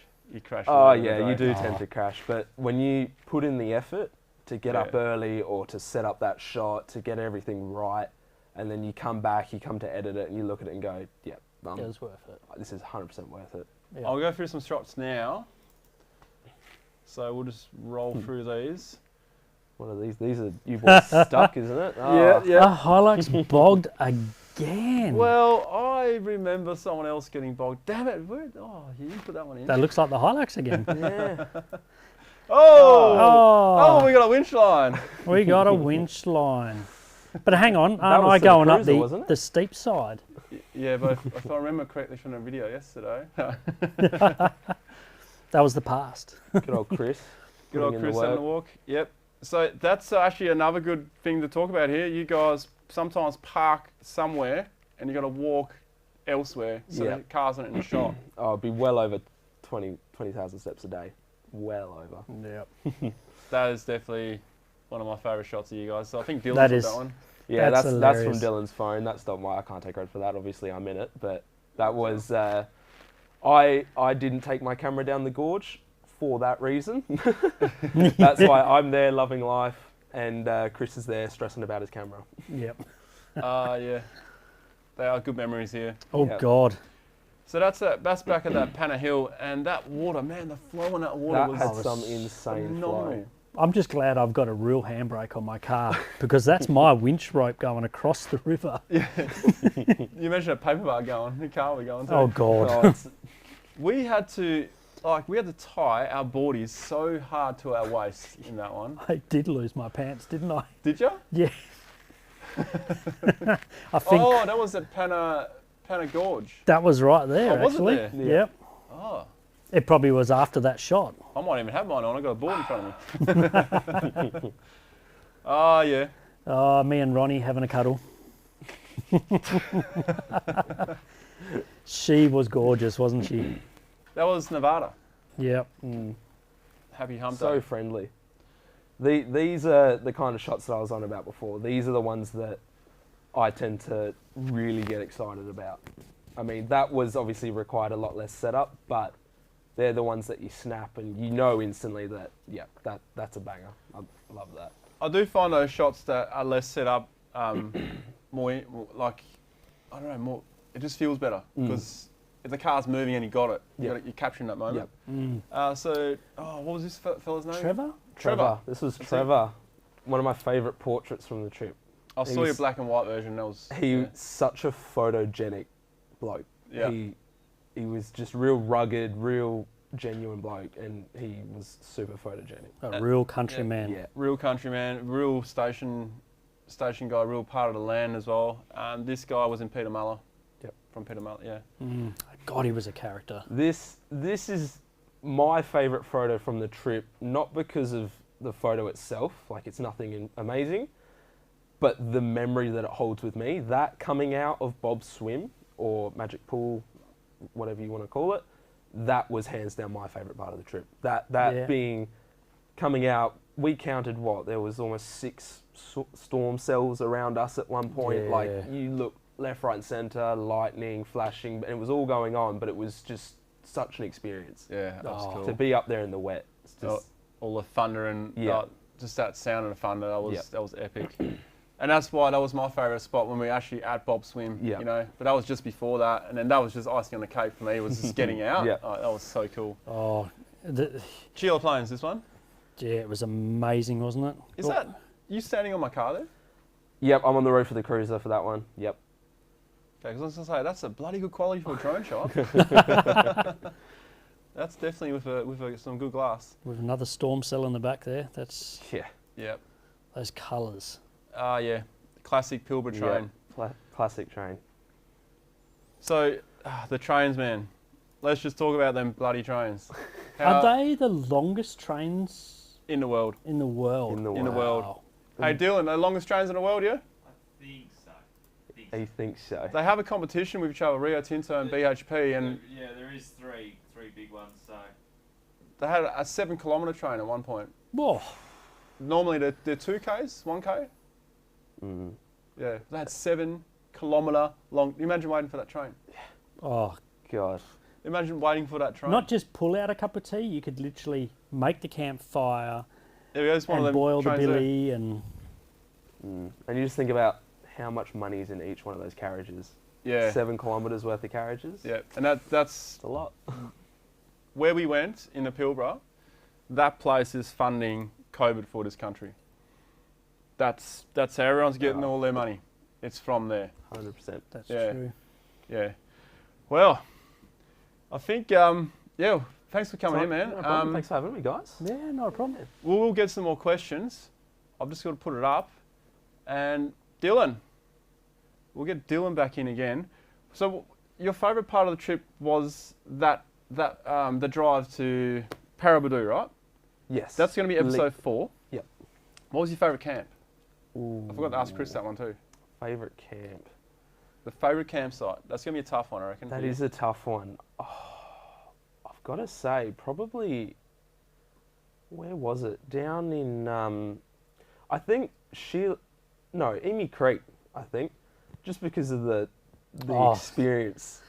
Oh later in the yeah, you day. do tend to crash, but when you put in the effort to get up early or to set up that shot, to get everything right, and then you come back, you come to edit it, and you look at it and go, yeah, It was worth it. this is 100% worth it. Yeah. I'll go through some shots now. So we'll just roll through these. What are these? These are you boys stuck, isn't it? Oh. Ah, Hilux bogged again. Well, I remember someone else getting bogged. Damn it! You didn't put that one in. That looks like the Hilux again. Yeah. Oh, we got a winch line. We got a winch line. But hang on, was aren't I to the going up cruiser, wasn't it? the steep side? Yeah, but if I remember correctly from the video yesterday, That was the past. Good old Chris. good old putting in Chris the having the work. walk. Yep. So that's actually another good thing to talk about here. You guys sometimes park somewhere and you got to walk elsewhere, so Yeah. the cars aren't in the shot. Oh, it'd be well over 20,000 steps a day. well over. Yep. That is definitely one of my favourite shots of you guys. So I think Dylan That took is- that one. Yeah, That's that's from hilarious. Dylan's phone. That's not my. I can't take credit for that. Obviously, I'm in it, but that was. I didn't take my camera down the gorge for that reason. That's why I'm there loving life, and Chris is there stressing about his camera. Yep. Yeah. They are good memories here. Oh Yep. God. So that's back at that Panna Hill, and that water, man, the flow in that water That was had some insane phenomenal. flow. I'm just glad I've got a real handbrake on my car because that's my winch rope going across the river. You mentioned a paper bar going, the car we're going to. Oh God. Oh, it's- We had to tie our boardies so hard to our waist in that one. I did lose my pants, didn't I? Did you? Yeah. I think Oh, that was at Panna Gorge. that was right there. Oh, was it actually. there? Yeah. Yep. Oh, It probably was after that shot. I might even have mine on. I've got a board in front of me. Oh, yeah. Oh, me and Ronny having a cuddle. She was gorgeous, wasn't she? That was Nevada. Yep. Happy hump so day. friendly. These are the kind of shots that I was on about before. These are the ones that I tend to really get excited about. I mean, that was obviously required a lot less setup, but they're the ones that you snap and you know instantly that, yeah, that's a banger. I love that. I do find those shots that are less set up more like, I don't know, more. It just feels better because if the car's moving and you got it, you're capturing that moment. So, what was this fella's name? Trevor? This was Trevor. One of my favourite portraits from the trip. I saw your black and white version. That was He such a photogenic bloke. Yeah. He was just real rugged, real genuine bloke, and he was super photogenic. A real country man. Yeah. real countryman, real station guy, real part of the land as well. This guy was in Peter Muller. Yep. From Peter Muller, yeah. God, he was a character. This is my favourite photo from the trip, not because of the photo itself, like it's nothing amazing, but the memory that it holds with me. That coming out of Bob's swim, or magic pool, whatever you want to call it, that was hands down my favourite part of the trip. That being coming out, we counted there was almost 6 storm cells around us at one point. Yeah. Like, you look left, right and centre, lightning, flashing, and it was all going on, but it was just such an experience. Yeah, that was cool. To be up there in the wet. It's just, all the thunder and just that sound of the thunder, that was epic. And that's why that was my favourite spot when we were actually at Bob's swim, you know. But that was just before that, and then that was just icing on the cake for me. It was just getting out. Oh, that was so cool. Oh, Sheila Plains, this one. yeah, it was amazing, wasn't it? Is that you standing on my car there? Yep, I'm on the roof of the cruiser for that one. Yep. Okay, because I was going to say, that's a bloody good quality for a drone shot. That's definitely with some good glass. With another storm cell in the back there. That's Yeah. Yep. those colours. Yeah. Classic Pilbara train. Classic train. So, the trains, man. Let's just talk about them bloody trains. Are they the longest trains in the world? in the world? In the In the world. world. Hey, Dylan, the longest trains in the world, yeah? I think so. I think so. They have a competition with each other, Rio Tinto and BHP, and Yeah, there is three big ones. So they had a 7-kilometre train at one point. Whoa. Normally they're 2Ks, 1K. Yeah, they had 7-kilometre long. You imagine waiting for that train. Oh, God. Imagine waiting for that train. not just pull out a cup of tea. You could literally make the campfire There goes one of and them boil the trains there. billy and And you just think about how much money is in each one of those carriages. Yeah. 7 kilometres worth of carriages. Yeah, and that's It's a lot. where we went in the Pilbara. That place is funding COVID for this country. That's how everyone's getting all their money. It's from there. 100%. that's Yeah. true. Yeah. Well, I think thanks for coming in, man. No problem. Thanks for having me, guys. Yeah, not a problem. We'll get some more questions. I've just got to put it up. And Dylan, we'll get Dylan back in again. So your favourite part of the trip was the drive to Paraburdoo, right? Yes. That's going to be episode 4. Yep. What was your favourite camp? Ooh. I forgot to ask Chris that one too. Favourite camp. The favourite campsite. That's going to be a tough one, I reckon. That is a tough one. Oh, I've got to say, probably Where was it? Down in, I think Emu Creek, I think, just because of the experience.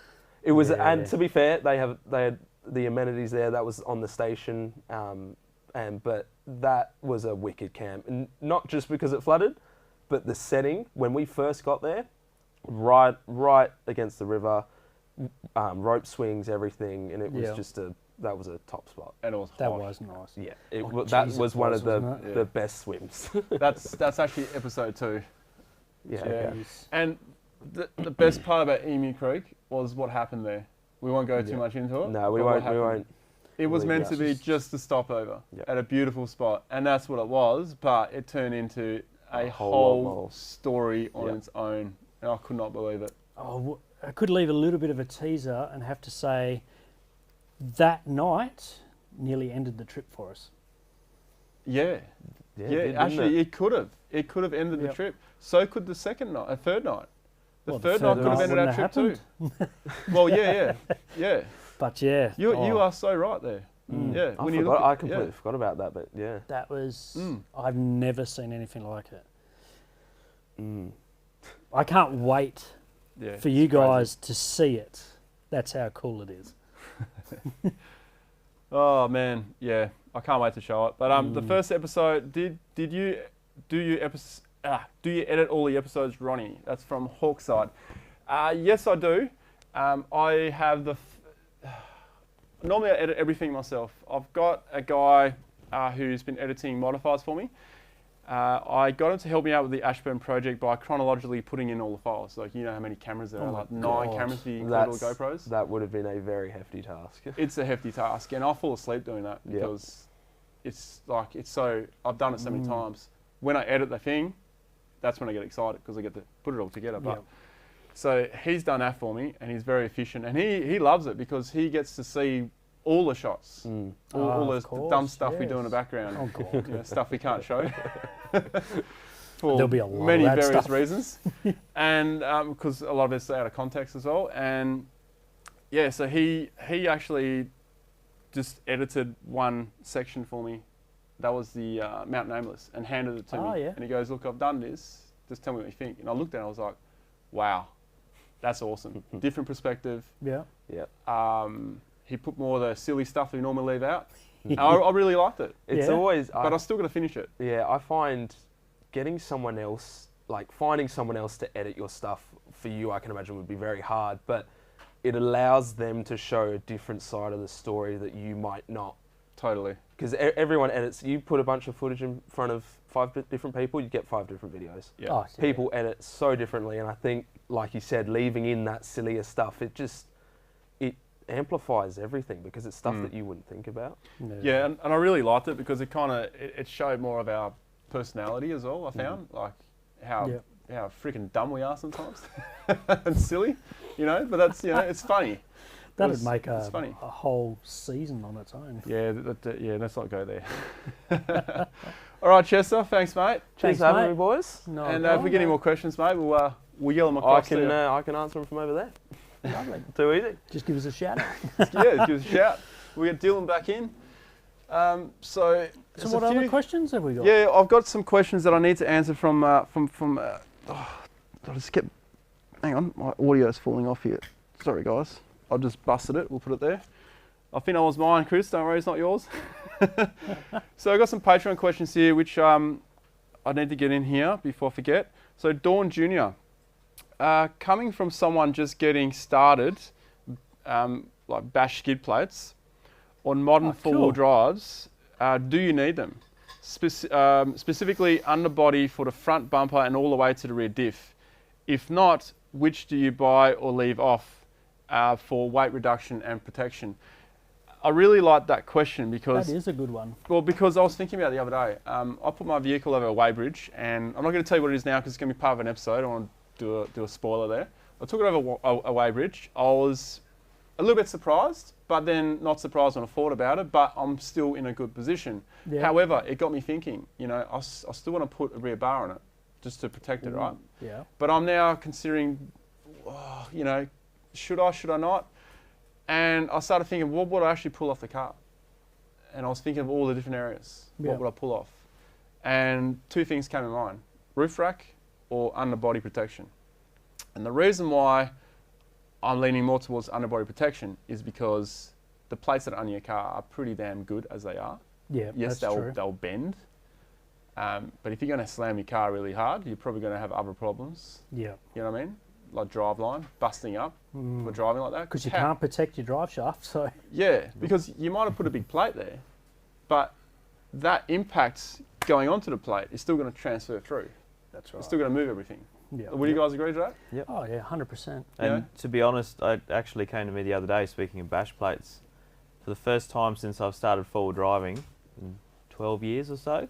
It was, and to be fair, they had the amenities there. That was on the station, but that was a wicked camp, and not just because it flooded, but the setting when we first got there, right against the river, rope swings, everything, and it was that was a top spot. And it was That hot. was nice. Yeah, that was one of wasn't the best swims. That's actually episode 2. Yeah. Yeah. Okay. And the best part about Emu Creek was what happened there. We won't go too much into it. No, we but what won't. We happened. won't. It was Really meant to be just a stopover Yep. at a beautiful spot, and that's what it was. But it turned into a whole lot whole more. story on Yep. its own, and I could not believe it. Oh, I could leave a little bit of a teaser and have to say that night nearly ended the trip for us. Yeah, Yeah, yeah. didn't Actually, it? it could have. It could have ended the Yep. trip. So could the third night. The Well, third night could have ended our trip too. Well, yeah. But yeah, You are so right there. Yeah. I completely forgot about that, but yeah. that was. Mm. I've never seen anything like it. I can't wait Yeah, for you it's crazy. guys to see it. That's how cool it is. Oh man, yeah, I can't wait to show it. But the first episode, did you edit all the episodes, Ronnie? That's from Hawkside. Yes, I do. I have normally I edit everything myself. I've got a guy who's been editing modifiers for me. I got him to help me out with the Ashburn project by chronologically putting in all the files. Like, you know how many cameras there are, like 9 cameras for your little GoPros. That would have been a very hefty task. It's a hefty task, and I fall asleep doing that Yep. because I've done it so many times. When I edit the thing, that's when I get excited because I get to put it all together. But Yep. so he's done that for me, and he's very efficient, and he loves it because he gets to see all the shots, all of the course, dumb stuff we do in the yes. background, Oh, God. you know, stuff we can't show for There'll be a lot many of that various stuff. reasons, and because a lot of it's out of context as well. And yeah, so he actually just edited one section for me. That was the Mount Nameless, and handed it to me. Yeah. And he goes, "Look, I've done this. Just tell me what you think." And I looked at it, and I was like, "Wow, that's awesome. Different perspective." Yeah. He put more of the silly stuff we normally leave out. I really liked it, It's Yeah. always, but I still got to finish it. yeah, I find getting someone else, like finding someone else to edit your stuff for you, I can imagine would be very hard, but it allows them to show a different side of the story that you might not. Totally. Because everyone edits, you put a bunch of footage in front of 5 different people, you get 5 different videos. Yeah. Oh, yeah. People edit so differently, and I think, like you said, leaving in that sillier stuff, it amplifies everything because it's stuff that you wouldn't think about. Yeah, and I really liked it because it showed more of our personality as well. I found like how freaking dumb we are sometimes and silly, you know. But that's it's funny. That'd make it's a funny. whole season on its own. Yeah, let's not go there. All right, Chester, thanks, mate. Cheers Thanks, for having mate. me, boys. No And if we get any more questions, mate, we'll yell them across. I can answer them from over there. Lovely. Too easy. Just give us a shout out. Yeah, give us a shout. We'll get Dylan back in. So So there's what a other few- questions have we got? Yeah, I've got some questions that I need to answer from. I'll just get. Hang on, my audio is falling off here. Sorry, guys. I just busted it. We'll put it there. I think that was mine, Chris. Don't worry, it's not yours. So I got some Patreon questions here, which I need to get in here before I forget. So Dawn Jr. Coming from someone just getting started, like bash skid plates on modern four-wheel cool. drives, do you need them? Specifically underbody for the front bumper and all the way to the rear diff. If not, which do you buy or leave off for weight reduction and protection? I really like that question because That is a good one. well, because I was thinking about it the other day. I put my vehicle over a weighbridge, and I'm not going to tell you what it is now because it's going to be part of an episode. I don't want to do a spoiler there. I took it over a weighbridge. I was a little bit surprised, but then not surprised when I thought about it, but I'm still in a good position. Yeah. However, it got me thinking, I still want to put a rear bar on it just to protect it, right? Yeah. But I'm now considering, should I not? And I started thinking, what would I actually pull off the car? and I was thinking of all the different areas. Yeah. What would I pull off? And two things came to mind: roof rack or underbody protection. And the reason why I'm leaning more towards underbody protection is because the plates that are under your car are pretty damn good as they are. Yeah, Yes, that's true. they'll bend. But if you're going to slam your car really hard, you're probably going to have other problems. Yeah. You know what I mean? Like drive line, busting up for driving like that. Because you How- can't protect your drive shaft, so Yeah, because you might have put a big plate there, but that impact going onto the plate is still going to transfer through. that's right. It's still going to move everything. Yeah. Would you guys agree to that? Oh yeah, 100%. And Yeah. to be honest, it actually came to me the other day, speaking of bash plates. For the first time since I've started forward driving, in 12 years or so,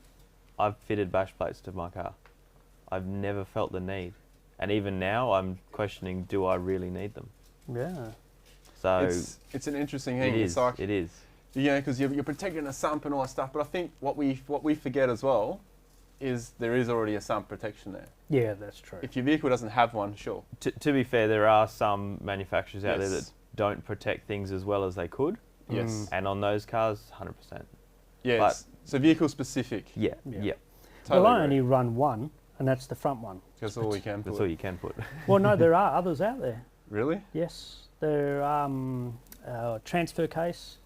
I've fitted bash plates to my car. I've never felt the need. And even now, I'm questioning, do I really need them? Yeah. So It's an interesting it thing. is. It's like, It is. yeah, because you're protecting a sump and all that stuff. But I think what we forget as well is there is already a sump protection there. Yeah, that's true. If your vehicle doesn't have one, sure. To be fair, there are some manufacturers out there that Yes. don't protect things as well as they could. Yes. And on those cars, 100%. Yes. So vehicle specific. Yeah, Yeah. yeah. Totally well, I agree. only run one, and that's the front one. That's all we can That's put. all you can put. Well, no, there are others out there. Really? Yes, there are transfer case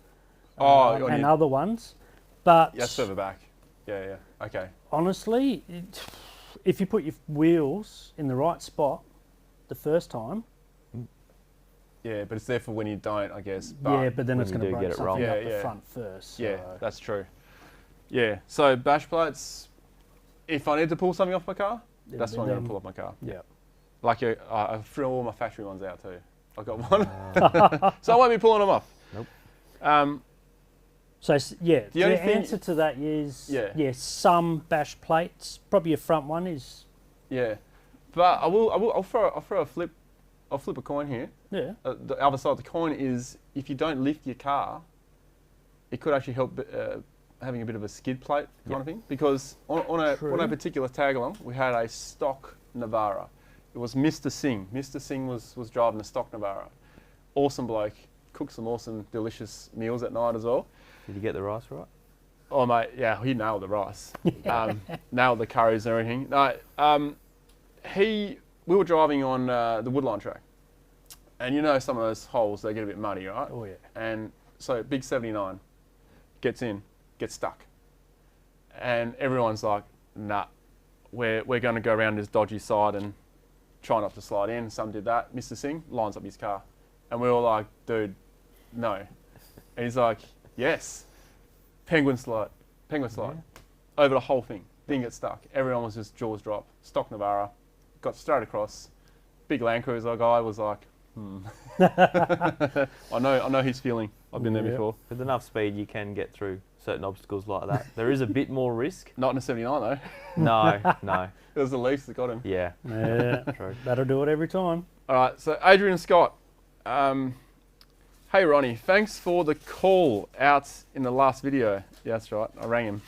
Oh, and other ones. But Yeah, further back. Yeah. Okay. honestly, if you put your wheels in the right spot the first time, Yeah, but it's there for when you don't, I guess. But yeah, but then when it's you going to do get break it wrong. something up Yeah, the yeah. front first. yeah, so- that's true. Yeah. So bash plates. If I need to pull something off my car, Yeah, that's but when I'm going then- to pull off my car. Yeah. Like I threw all my factory ones out too. I got one, so I won't be pulling them off. Nope. So yeah, The only the thing- answer to that is Yeah. some bash plates. Probably your front one is Yeah, but I'll throw a flip. I'll flip a coin here. yeah. The other side of the coin is if you don't lift your car, it could actually help having a bit of a skid plate kind of thing. Because on a True. particular tag along, we had a stock Navara. It was Mr. Singh. Mr. Singh was driving a stock Navara. Awesome bloke. Cooked some awesome, delicious meals at night as well. Did you get the rice right? Oh mate, yeah, he nailed the rice. Nailed the curries and everything. No, we were driving on the Woodline track, and you know some of those holes they get a bit muddy, right? Oh yeah. And so big 79 gets stuck, and everyone's like, nah, we're going to go around this dodgy side and try not to slide in. Some did that. Mr. Singh lines up his car, and we were like, dude, no. And he's like, yes. Penguin slide. Over the whole thing. Didn't get stuck. Everyone was just jaws drop. Stock Navara. Got straight across. Big Land Cruiser guy was like, I know his feeling. I've been there Yeah. before. With enough speed, you can get through certain obstacles like that. There is a bit more risk. Not in a 79 though. No. It was the Leafs that got him. Yeah, Yeah. true. That'll do it every time. All right, so Adrian Scott. Hey Ronnie, thanks for the call out in the last video. Yeah, that's right. I rang him.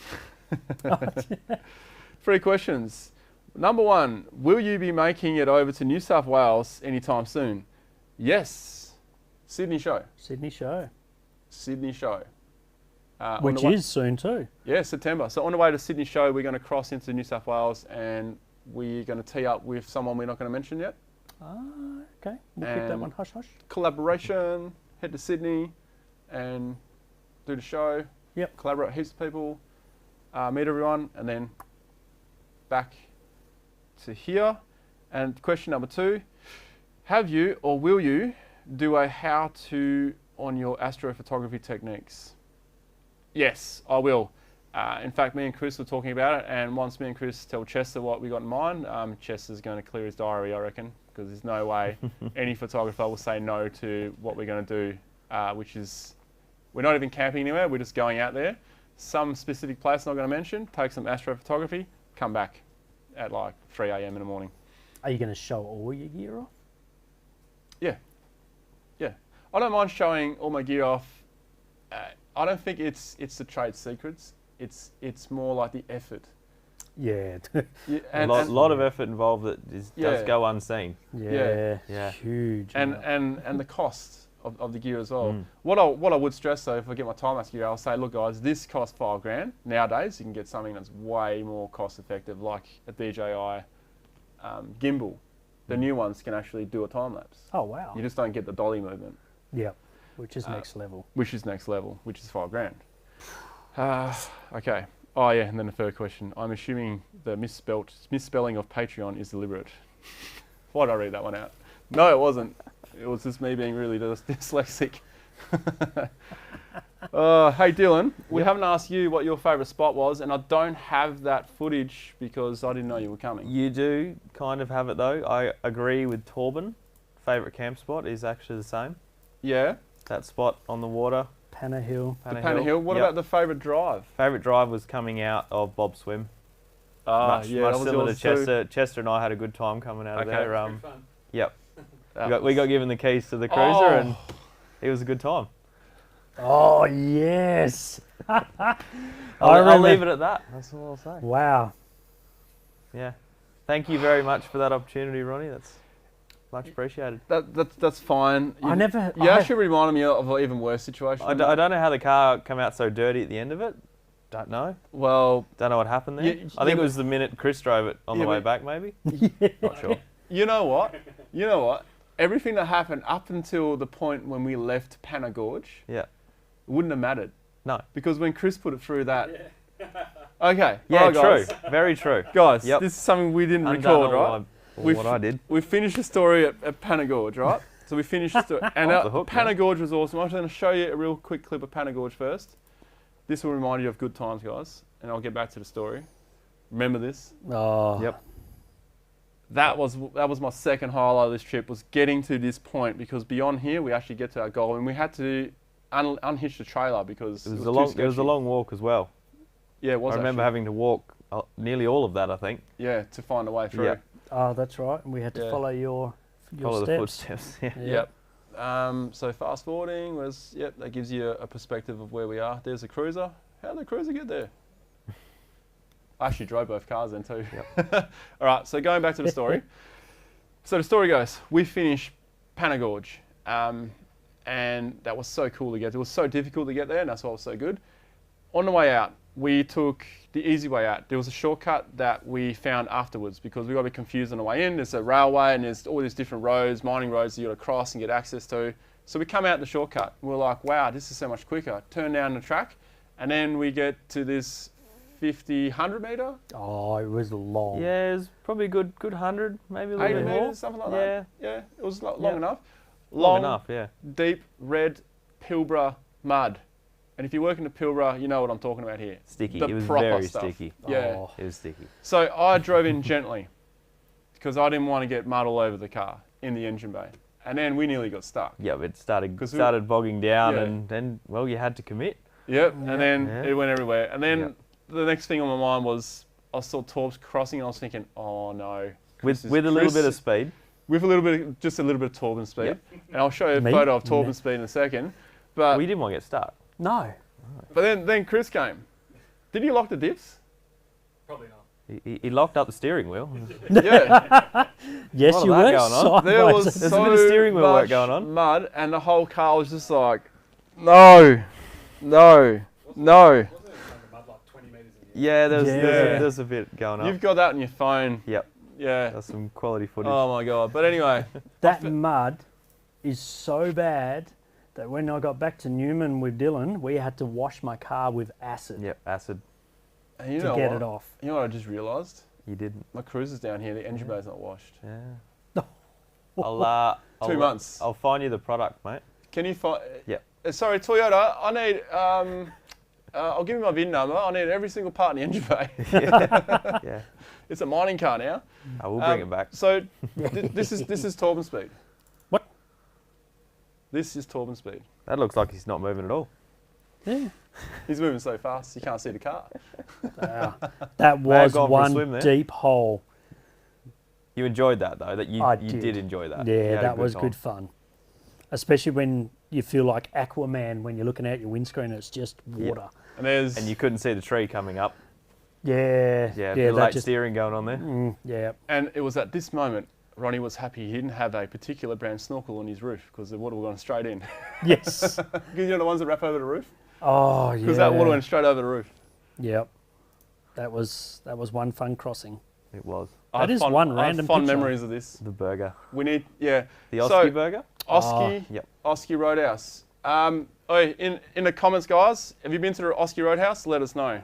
3 questions. Number 1, will you be making it over to New South Wales anytime soon? Yes. Sydney show. Sydney show, On which the way- is soon too. Yeah, September. So on the way to Sydney show, we're going to cross into New South Wales and we're going to tee up with someone we're not going to mention yet. Okay, we'll keep that And- one hush hush. Collaboration, head to Sydney and do the show. Yep. Collaborate with heaps of people, meet everyone, and then back to here. And question number 2, have you or will you do a how-to on your astrophotography techniques? Yes, I will. In fact, me and Chris were talking about it, and once me and Chris tell Chester what we got in mind, Chester's going to clear his diary, I reckon, because there's no way any photographer will say no to what we're going to do, which is, we're not even camping anywhere, we're just going out there. Some specific place I'm not going to mention, take some astrophotography, come back at like 3 a.m. in the morning. Are you going to show all your gear off? Yeah. I don't mind showing all my gear off. I don't think it's the trade secrets. It's more like the effort. Yeah. Yeah, A lot of effort involved that does Yeah. go unseen. Yeah. Yeah. Huge. and amount. the cost. of the gear as well. What I would stress though, if I get my time-lapse gear, I'll say, look guys, this costs $5,000. Nowadays, you can get something that's way more cost-effective, like a DJI gimbal. The new ones can actually do a time-lapse. Oh, wow. You just don't get the dolly movement. Yeah, which is next level. Which is next level, which is $5,000. Okay. Oh yeah, and then the third question. I'm assuming the misspelling of Patreon is deliberate. Why did I read that one out? No, it wasn't. It was just me being really dyslexic. Hey Dylan, we haven't asked you what your favourite spot was, and I don't have that footage because I didn't know you were coming. You do kind of have it though. I agree with Torben. Favourite camp spot is actually the same. Yeah? That spot on the water. Panna Hill. Panna Hill. What about the favourite drive? Favourite drive was coming out of Bob Swim. Much similar to Chester. Chester and I had a good time coming out of there. Yep. We got given the keys to the cruiser and it was a good time. Oh, yes. I'll leave it at that. That's all I'll say. Wow. Yeah. Thank you very much for that opportunity, Ronnie. That's much appreciated. That's fine. You actually reminded me of an even worse situation. I don't know how the car came out so dirty at the end of it. Don't know. Well, don't know what happened there. I think it was the minute Chris drove it on the way back, maybe. Not sure. You know what? Everything that happened up until the point when we left Panna Gorge, wouldn't have mattered. No. Because when Chris put it through that. Okay. Yeah, right, true. Guys. Very true. Guys, this is something we didn't record, right? What I did. We finished the story at Panna Gorge, right? So we finished the story. And Panna Gorge was awesome. I'm just going to show you a real quick clip of Panna Gorge first. This will remind you of good times, guys. And I'll get back to the story. Remember this? Oh. Yep. That was my second highlight of this trip, was getting to this point, because beyond here we actually get to our goal, and we had to unhitch the trailer because it was a long walk as well. Yeah, it was. I remember having to walk nearly all of that, I think. Yeah, to find a way through. Yeah. Oh, that's right. And we had to follow your follow steps. the footsteps. Yeah. Yep. So fast forwarding was that gives you a perspective of where we are. There's the cruiser. How did the cruiser get there? I actually drove both cars then too. Yep. All right, so going back to the story. So the story goes, we finished Panna Gorge, and that was so cool to get. It was so difficult to get there, and that's why it was so good. On the way out, we took the easy way out. There was a shortcut that we found afterwards because we got a bit confused on the way in. There's a railway and there's all these different roads, mining roads that you got to cross and get access to. So we come out the shortcut. We're like, wow, this is so much quicker. Turn down the track, and then we get to this 100 metre? Oh, it was long. Yeah, it was probably a good 100, maybe a little bit more. Something like that. Yeah, it was long enough. Long enough, yeah. Deep, red, Pilbara mud. And if you work in the Pilbara, you know what I'm talking about here. Sticky. The It was proper very stuff. sticky. Yeah. Oh. It was sticky. So I drove in gently because I didn't want to get mud all over the car in the engine bay. And then we nearly got stuck. Yeah, it started bogging down, and then, well, you had to commit. Yep, and then it went everywhere. And then the next thing on my mind was I saw Torps crossing, and I was thinking, oh no. With a little bit of speed. With just a little bit of Torben speed. Yep. And I'll show you a photo of Torben speed in a second. But we didn't want to get stuck. No. But then Chris came. Did you lock the diffs? Probably not. He locked up the steering wheel. Yeah. Yes, you were. There was There's a bit of steering wheel work going on. Mud, and the whole car was just like, no. Yeah, there's a bit going on. You've got that on your phone. Yep. Yeah. That's some quality footage. Oh my God. But anyway. That mud is so bad that when I got back to Newman with Dylan, we had to wash my car with acid. Yep, acid. And you to know get what? it off. You know what I just realised? You didn't. My cruiser's down here. The engine bay's not washed. Yeah. I'll 2 months. I'll find you the product, mate. Can you find? Yep. Sorry, Toyota. I need. I'll give you my VIN number. I need every single part in the engine bay. Yeah. It's a mining car now. I will bring it back. So this is Torben speed. What? This is Torben speed. That looks like he's not moving at all. Yeah. He's moving so fast you can't see the car. That was gone for a swim one there. deep hole. You enjoyed that though. I did enjoy that. Yeah, that was good fun. Especially when you feel like Aquaman when you're looking out your windscreen and it's just water. And you couldn't see the tree coming up. Yeah. Yeah, a bit of late steering going on there. Yeah. And it was at this moment Ronnie was happy he didn't have a particular brand snorkel on his roof because the water was going straight in. Yes. You know the ones that wrap over the roof? Oh, yeah. Because that water went straight over the roof. Yep. That was one fun crossing. It was. That is one random fond picture. memories of this. The burger. We need, yeah. The Oski burger? Oski, Yep. Oski Roadhouse. In the comments, guys, have you been to the Oski Roadhouse? Let us know.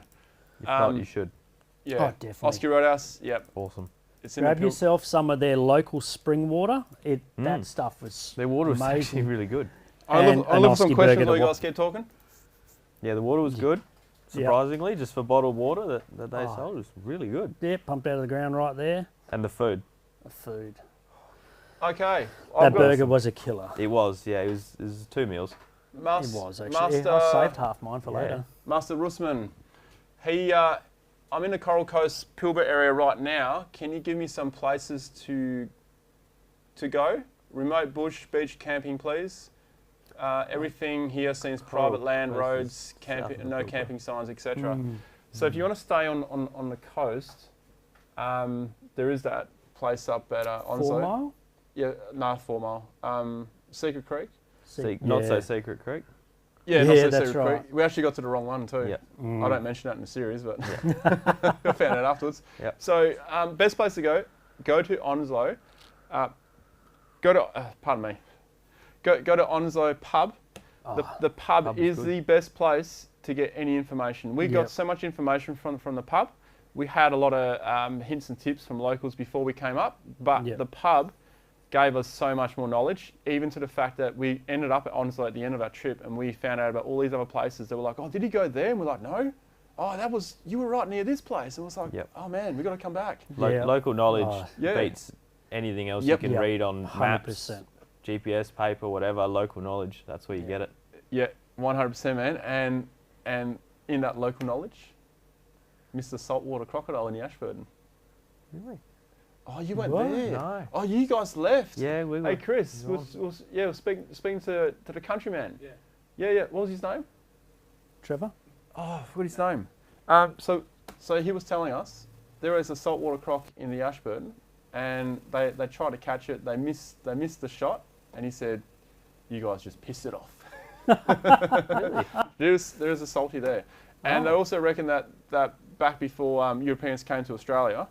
If not, you should. Yeah. Oh, definitely. Oski Roadhouse, yep. Awesome. It's in Grab the Pil- yourself some of their local spring water. That stuff was Their water was amazing. actually really good. I And look an for some Oski questions burger while you to guys keep talking. Yeah, the water was good. Surprisingly, just for bottled water that they Oh. sold, it was really good. Yeah, pumped out of the ground right there. And the food. The food. Okay. That burger was a killer. It was, yeah. It was 2 meals. It was actually. Master, Yeah, I saved half mine for yeah. later. Master Russman, I'm in the Coral Coast Pilbara area right now. Can you give me some places to go? Remote bush, beach, camping, please. Everything here seems private land, Coast roads, is camping, south of no Pilbara. camping signs, etc. Mm. So if you want to stay on the coast, there is that place up at 4 Onslow. Mile? Yeah, no, 4 Mile. Secret Creek. Not so Secret Creek. Yeah, Yeah, not so that's Secret right. Creek. We actually got to the wrong one too. Yeah. I don't mention that in the series, but I found out afterwards. Yep. So, best place to go to Onslow. Pardon me. Go to Onslow Pub. The pub pub is is good. the best place to get any information. We got Yep. so much information from the pub. We had a lot of hints and tips from locals before we came up, but Yep. the pub gave us so much more knowledge, even to the fact that we ended up at Onslow at the end of our trip and we found out about all these other places that were like, oh, did you go there? And we're like, no. Oh, you were right near this place. And it was like, Yep. oh man, we got to come back. Yeah. Local knowledge Oh. Yeah. beats anything else Yep. you can Yep. read on maps, 100%. GPS, paper, whatever. Local knowledge, that's where you get it. Yeah, 100%, man. And in that local knowledge, Mr. Saltwater Crocodile in the Ashburton. Really? Oh, you went What? there? No. Oh, you guys left? Yeah, we were. Hey, Chris, we we're speaking to the countryman. Yeah. Yeah. What was his name? Trevor? Oh, I forgot his name. So he was telling us there is a saltwater croc in the Ashburton, and they tried to catch it. They missed the shot, and he said, "You guys just pissed it off." There's a salty there, and they also reckon that back before Europeans came to Australia,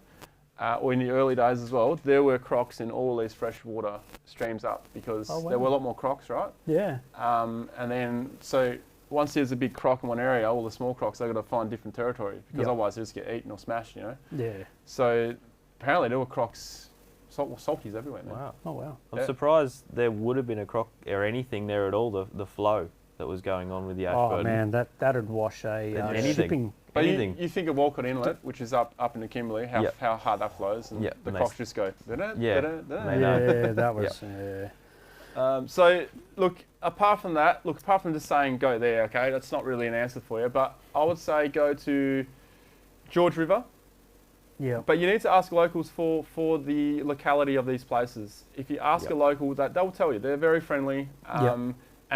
or in the early days as well, there were crocs in all these freshwater streams up because there were a lot more crocs, right? Yeah. And then, so once there's a big croc in one area, all the small crocs, they've got to find different territory because Yep. otherwise they just get eaten or smashed, you know? Yeah. So apparently there were crocs, salties everywhere, man. Wow. Oh, wow. I'm Yeah. surprised there would have been a croc or anything there at all, the flow that was going on with the Ashburton. Oh, man, that'd wash a Anything. shipping. But Anything. you think of Walcott Inlet, which is up in the Kimberley, how, Yep. how hard that flows, and Yep, the and they crocs just go, da-da, Yeah, da-da, da-da. they know. Yeah, that was. So, look, apart from just saying go there, okay, that's not really an answer for you, but I would say go to George River, Yeah. but you need to ask locals for the locality of these places. If you ask Yep. a local, they'll tell you. They're very friendly, and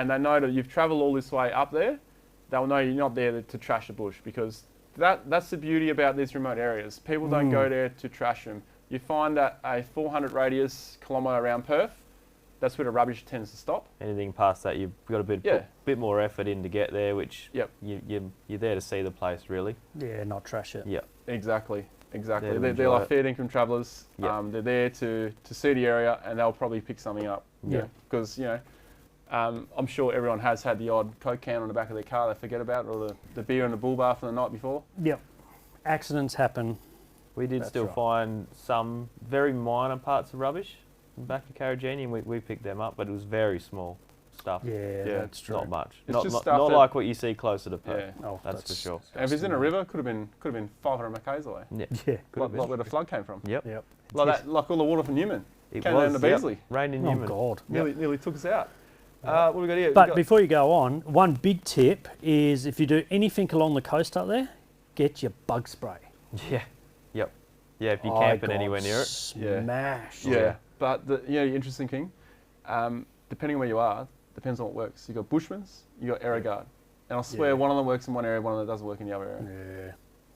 they know that you've travelled all this way up there. They'll know you're not there to trash the bush, because that's the beauty about these remote areas. People don't go there to trash them. You find that a 400 radius kilometre around Perth, that's where the rubbish tends to stop. Anything past that, you've got to put bit more effort in to get there, which Yep. you're there to see the place, really. Yeah, not trash it. Yeah. Exactly. Yeah, They're enjoy like it. fair income travellers. Yep. They're there to see the area, and they'll probably pick something up. Yeah. Because I'm sure everyone has had the odd Coke can on the back of their car they forget about, or the beer in the bull bar from the night before. Yep. Accidents happen. We did That's still right. find some very minor parts of rubbish in the back of Carragini, and we picked them up, but it was very small stuff. Yeah, that's true. Not much. It's Not, just not, stuff not that- like what you see closer to Perth. Yeah. Oh, That's for sure. And if it's in a river, could have been 500 Mackay's away. Yeah. Yeah. Like where the flood came from. Yep. Yep. Like all the water from Newman. It Came was down to Beasley. Rained in Oh, Newman. God. Nearly took us out. What have we got here? But before you go on, one big tip is if you do anything along the coast up there, get your bug spray. Yeah. Yep. Yeah. If you're I camping got anywhere near it. smashed. Yeah. But the interesting thing, depending on where you are, depends on what works. You got Bushmans, you got Aerogard, and I swear one of them works in one area, one of them doesn't work in the other area. Yeah.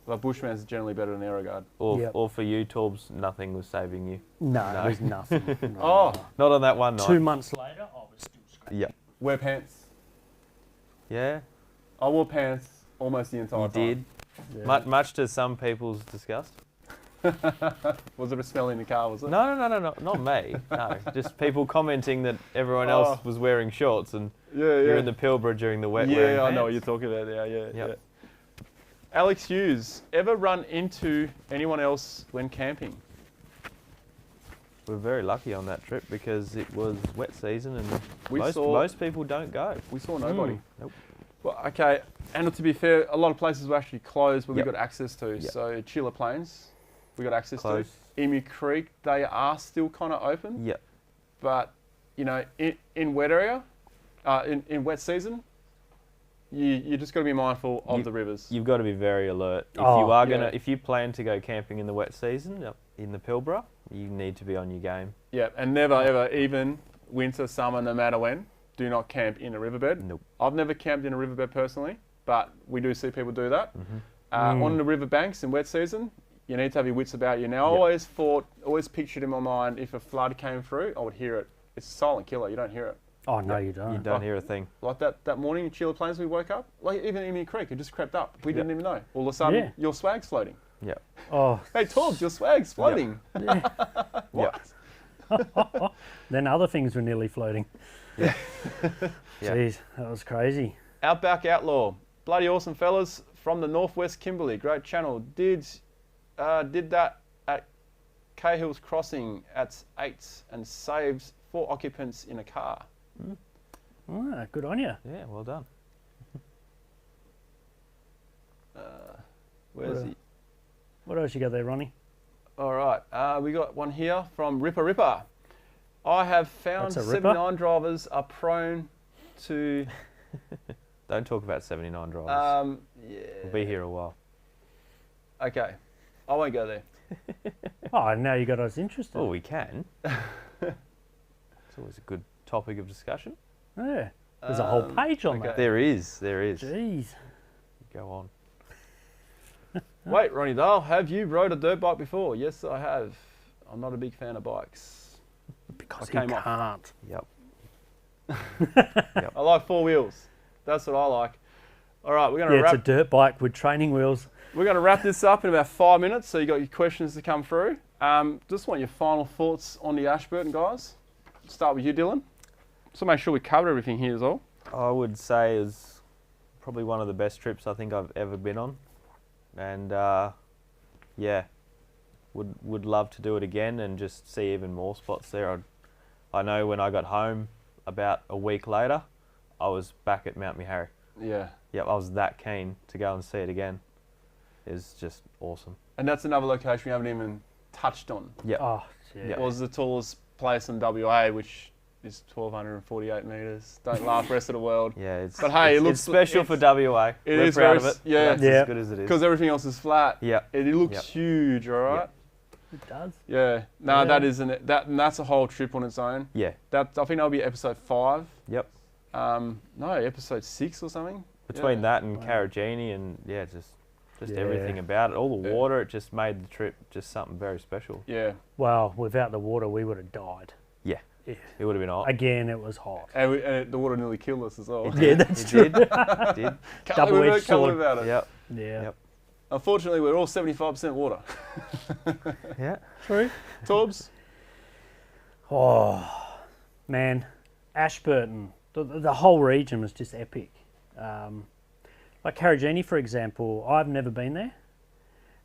But Bushman's generally better than AeroGuard. Or, Yep. or for you, Torbs, nothing was saving you. No, No. it was nothing. No. Oh, Not on that one night. 2 months later, I was still scratching. Yep. wear pants. Yeah, I wore pants almost the entire you time. did. Yeah. Much to some people's disgust. Was it a smell in the car, was it? No, not me. No, just people commenting that everyone else was wearing shorts and you're in the Pilbara during the wet. wearing Yeah, I know what pants. you're talking about now, yeah. Yep. Alex Hughes, ever run into anyone else when camping? We're very lucky on that trip because it was wet season and We most saw- people don't go. We saw nobody. Nope. Well, okay, and to be fair, a lot of places were actually closed, but Yep. we got access to. Yep. So Chiller Plains, we got access Close. to. Emu Creek, they are still kind of open, Yep. but you know, in wet area, in wet season, you just got to be mindful of the rivers. You've got to be very alert. If Oh, you are yeah. if you plan to go camping in the wet season in the Pilbara, you need to be on your game. Yeah, and never ever, even winter, summer, no matter when, do not camp in a riverbed. Nope. I've never camped in a riverbed personally, but we do see people do that. Mm-hmm. On the riverbanks in wet season, you need to have your wits about you. Now, I Yep. always pictured in my mind, if a flood came through, I would hear it. It's a silent killer, you don't hear it. Oh, no, you don't. You don't hear a thing. Like that morning in Chiller Plains we woke up, like even Emu Creek, it just crept up. We didn't even know. All of a sudden, Yeah. your swag's floating. Yeah. Oh, Hey, Torbs, your swag's floating. yeah. What? Then other things were nearly floating. Yeah. Jeez, that was crazy. Outback Outlaw, bloody awesome fellas from the Northwest Kimberley, great channel. Did that at Cahill's Crossing at 8 and saved 4 occupants in a car. Ah, good on you. Yeah, well done. Where's he? What else you got there, Ronnie? All right, we got one here from Ripper. I have found That's a ripper? 79 drivers are prone to. Don't talk about 79 drivers. Yeah. We'll be here a while. Okay, I won't go there. Oh, now you got us interested. Oh, we can. It's always a good topic of discussion. Yeah. There's a whole page on okay. that. There is. Jeez. Go on. Wait, Ronny Dahl, have you rode a dirt bike before? Yes, I have. I'm not a big fan of bikes. Because I he came off. can't. Yep. I like 4 wheels. That's what I like. All right, we're Yeah, gonna it's a wrap. dirt bike with training wheels. We're gonna wrap this up in about 5 minutes. So you got your questions to come through. Just want your final thoughts on the Ashburton guys. Start with you, Dylan. So make sure we covered everything here as well. I would say is probably one of the best trips I think I've ever been on, and yeah, would love to do it again and just see even more spots there. I know when I got home about a week later, I was back at Mount Meharry. Yeah. Yep, I was that keen to go and see it again. It's just awesome. And that's another location we haven't even touched on. Yep. Oh, yeah. Yep. Was the tallest place in WA, which is 1,248 metres. Don't laugh, rest of the world. Yeah, it's But hey, it's, it looks- it's special for WA. it We're is proud very of it. yeah. That's Yeah. as good as it is. Because everything else is flat. Yeah. It looks Yep. huge, all right? It does. Yeah. No, Yeah. that isn't it. And that's a whole trip on its own. Yeah. I think that'll be episode 5. Yep. No, episode 6 or something. Between Yeah. that and Wow. Carragini and yeah, just Yeah. everything about it, all the Yeah. water, it just made the trip just something very special. Yeah. Well, without the water, we would have died. Yeah. Yeah. It would have been hot. Again, it was hot. And the water nearly killed us as well. Yeah, that's It true. did. It did. Double-edged Can't live sword. about it. Yep. Yeah. Yep. Unfortunately, we're all 75% water. Yeah. True. Torbs? Oh, man. Ashburton. The whole region was just epic. Like Carragini, for example, I've never been there.